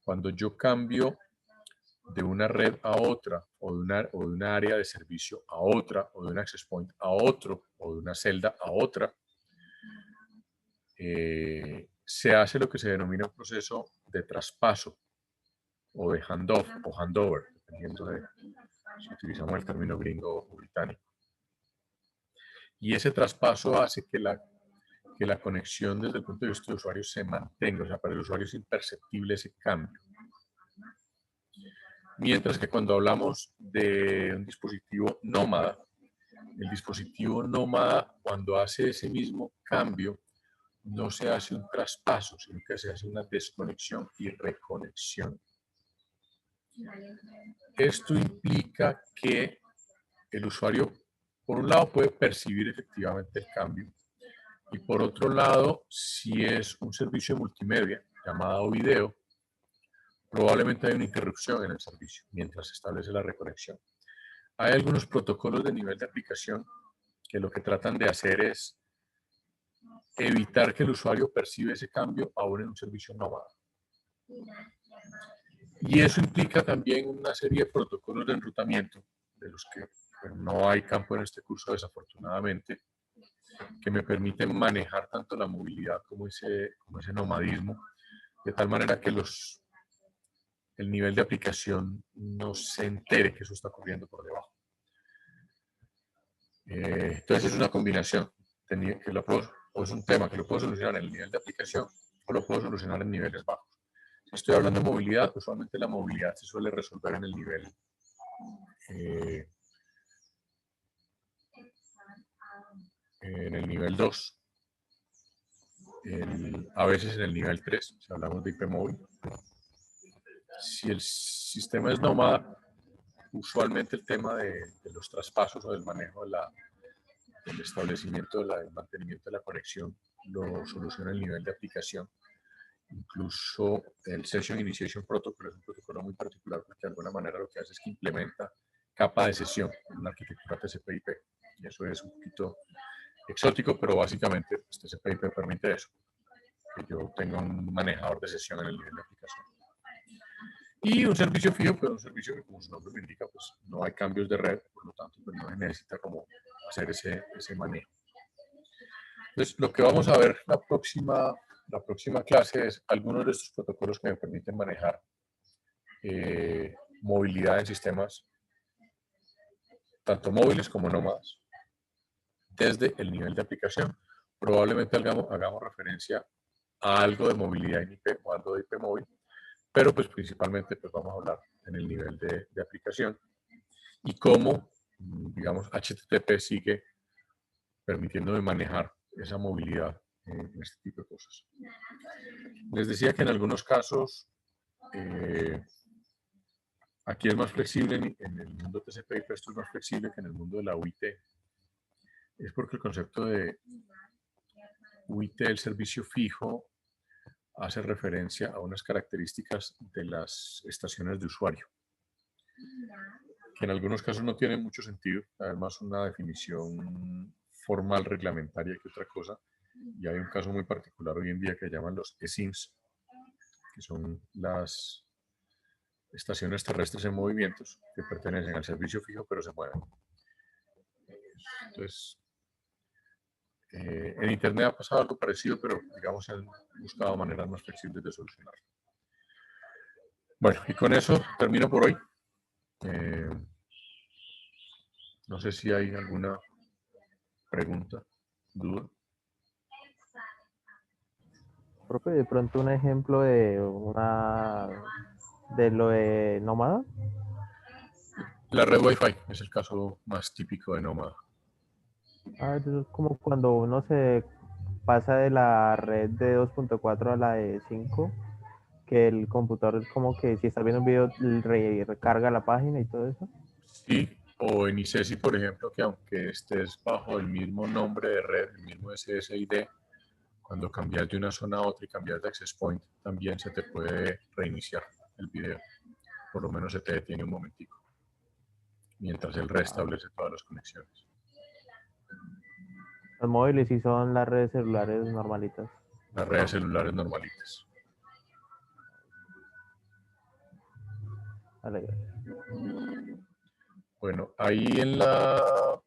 cuando yo cambio de una red a otra, o de una área de servicio a otra, o de un access point a otro, o de una celda a otra, se hace lo que se denomina un proceso de traspaso o de handoff o handover, dependiendo de si utilizamos el término gringo o británico. Y ese traspaso hace que la conexión desde el punto de vista de usuario se mantenga, o sea, para el usuario es imperceptible ese cambio. Mientras que cuando hablamos de un dispositivo nómada, el dispositivo nómada, cuando hace ese mismo cambio, no se hace un traspaso, sino que se hace una desconexión y reconexión. Esto implica que el usuario, por un lado, puede percibir efectivamente el cambio, y por otro lado, si es un servicio multimedia, llamado video, probablemente hay una interrupción en el servicio mientras se establece la reconexión. Hay algunos protocolos de nivel de aplicación que lo que tratan de hacer es evitar que el usuario perciba ese cambio aún en un servicio nómada. Y eso implica también una serie de protocolos de enrutamiento, de los que no hay campo en este curso desafortunadamente, que me permiten manejar tanto la movilidad como ese nomadismo, de tal manera que el nivel de aplicación no se entere que eso está ocurriendo por debajo. Entonces es una combinación, o es un tema que lo puedo solucionar en el nivel de aplicación o lo puedo solucionar en niveles bajos. Si estoy hablando de movilidad, usualmente la movilidad se suele resolver en el nivel nivel 2, a veces en el nivel 3, si hablamos de IP móvil. Si el sistema es nómada, usualmente el tema de los traspasos o del manejo del establecimiento, del mantenimiento de la conexión, lo soluciona el nivel de aplicación. Incluso el Session Initiation Protocol es un protocolo muy particular porque de alguna manera lo que hace es que implementa capa de sesión en una arquitectura TCP/IP. Y eso es un poquito exótico, pero básicamente TCP/IP permite eso, que yo tenga un manejador de sesión en el nivel de aplicación. Y un servicio fijo, pero un servicio que, como su nombre lo indica, pues no hay cambios de red, por lo tanto pues no se necesita como hacer ese manejo. Entonces, lo que vamos a ver la próxima clase es algunos de estos protocolos que me permiten manejar movilidad en sistemas tanto móviles como nómadas desde el nivel de aplicación. Probablemente hagamos referencia a algo de movilidad en IP o algo de IP móvil, pero pues principalmente pues vamos a hablar en el nivel de aplicación y cómo, digamos, HTTP sigue permitiéndome manejar esa movilidad en este tipo de cosas. Les decía que en algunos casos aquí es más flexible, en el mundo TCP/IP esto es más flexible que en el mundo de la UIT. Es porque el concepto de UIT, el servicio fijo, hace referencia a unas características de las estaciones de usuario, que en algunos casos no tienen mucho sentido, además una definición formal reglamentaria que otra cosa, y hay un caso muy particular hoy en día que llaman los eSIMs, que son las estaciones terrestres en movimientos que pertenecen al servicio fijo pero se mueven. Entonces, en Internet ha pasado algo parecido, pero digamos se han buscado maneras más flexibles de solucionarlo. Bueno, y con eso termino por hoy. No sé si hay alguna pregunta, duda. Profe, de pronto un ejemplo de lo de nómada. La red Wi-Fi es el caso más típico de nómada. Eso es como cuando uno se pasa de la red de 2.4 a la de 5, que el computador es como que si está viendo un video recarga la página y todo eso. Sí, o en ICESI, por ejemplo, que aunque estés bajo el mismo nombre de red, el mismo SSID, cuando cambias de una zona a otra y cambias de access point, también se te puede reiniciar el video. Por lo menos se te detiene un momentico, mientras él restablece todas las conexiones. Los móviles sí son las redes celulares normalitas. Las redes celulares normalitas. Vale. Bueno, ahí en la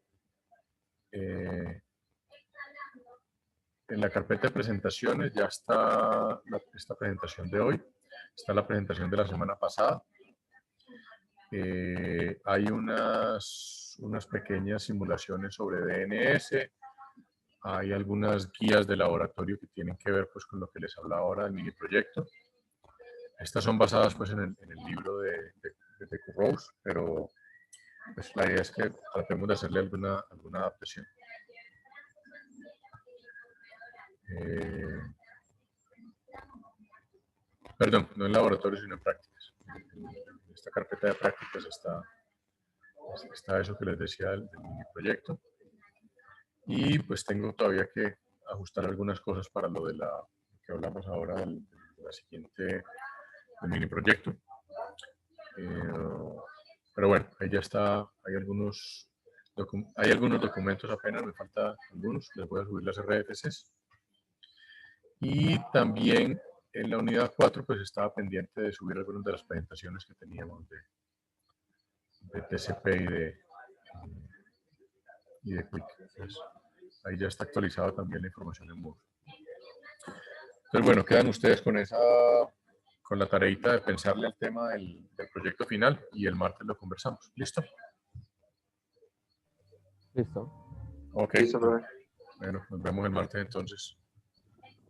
carpeta de presentaciones ya está esta presentación de hoy. Está la presentación de la semana pasada. Hay unas pequeñas simulaciones sobre DNS. Hay algunas guías de laboratorio que tienen que ver pues, con lo que les hablaba ahora del mini proyecto. Estas son basadas pues, en el libro de Currous, pero pues, la idea es que tratemos de hacerle alguna adaptación. Perdón, no en laboratorio, sino en prácticas. En esta carpeta de prácticas está eso que les decía del mini proyecto. Y pues tengo todavía que ajustar algunas cosas para lo de la que hablamos ahora de la siguiente del mini proyecto. Pero bueno, ahí ya está. Hay algunos documentos apenas, me faltan algunos. Les voy a subir las RFCs. Y también en la unidad 4 pues estaba pendiente de subir algunas de las presentaciones que teníamos de TCP y de Quick. Entonces, ahí ya está actualizada también la información en Moodle. Entonces, bueno, quedan ustedes con la tareita de pensarle al tema del proyecto final y el martes lo conversamos. ¿Listo? Listo. Ok. Listo, profe. Bueno, nos vemos el martes entonces.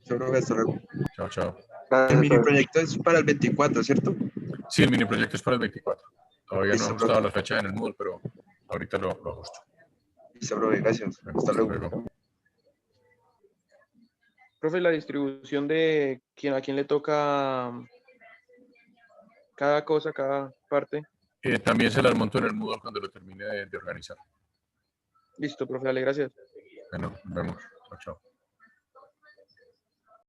Yo creo que hasta luego. Chao, chao. El Gracias, mini profe. proyecto es para el 24, ¿cierto? Sí, el mini proyecto es para el 24. Todavía no he Listo, ajustado profe. la fecha en el Moodle, pero ahorita lo ajusto. Listo, profe, gracias. Bueno, Hasta luego. luego. Profe, la distribución de a quién le toca cada cosa, cada parte. También se las monto en el Moodle cuando lo termine de organizar. Listo, profe, dale, gracias. Bueno, nos vemos. Chao, chao.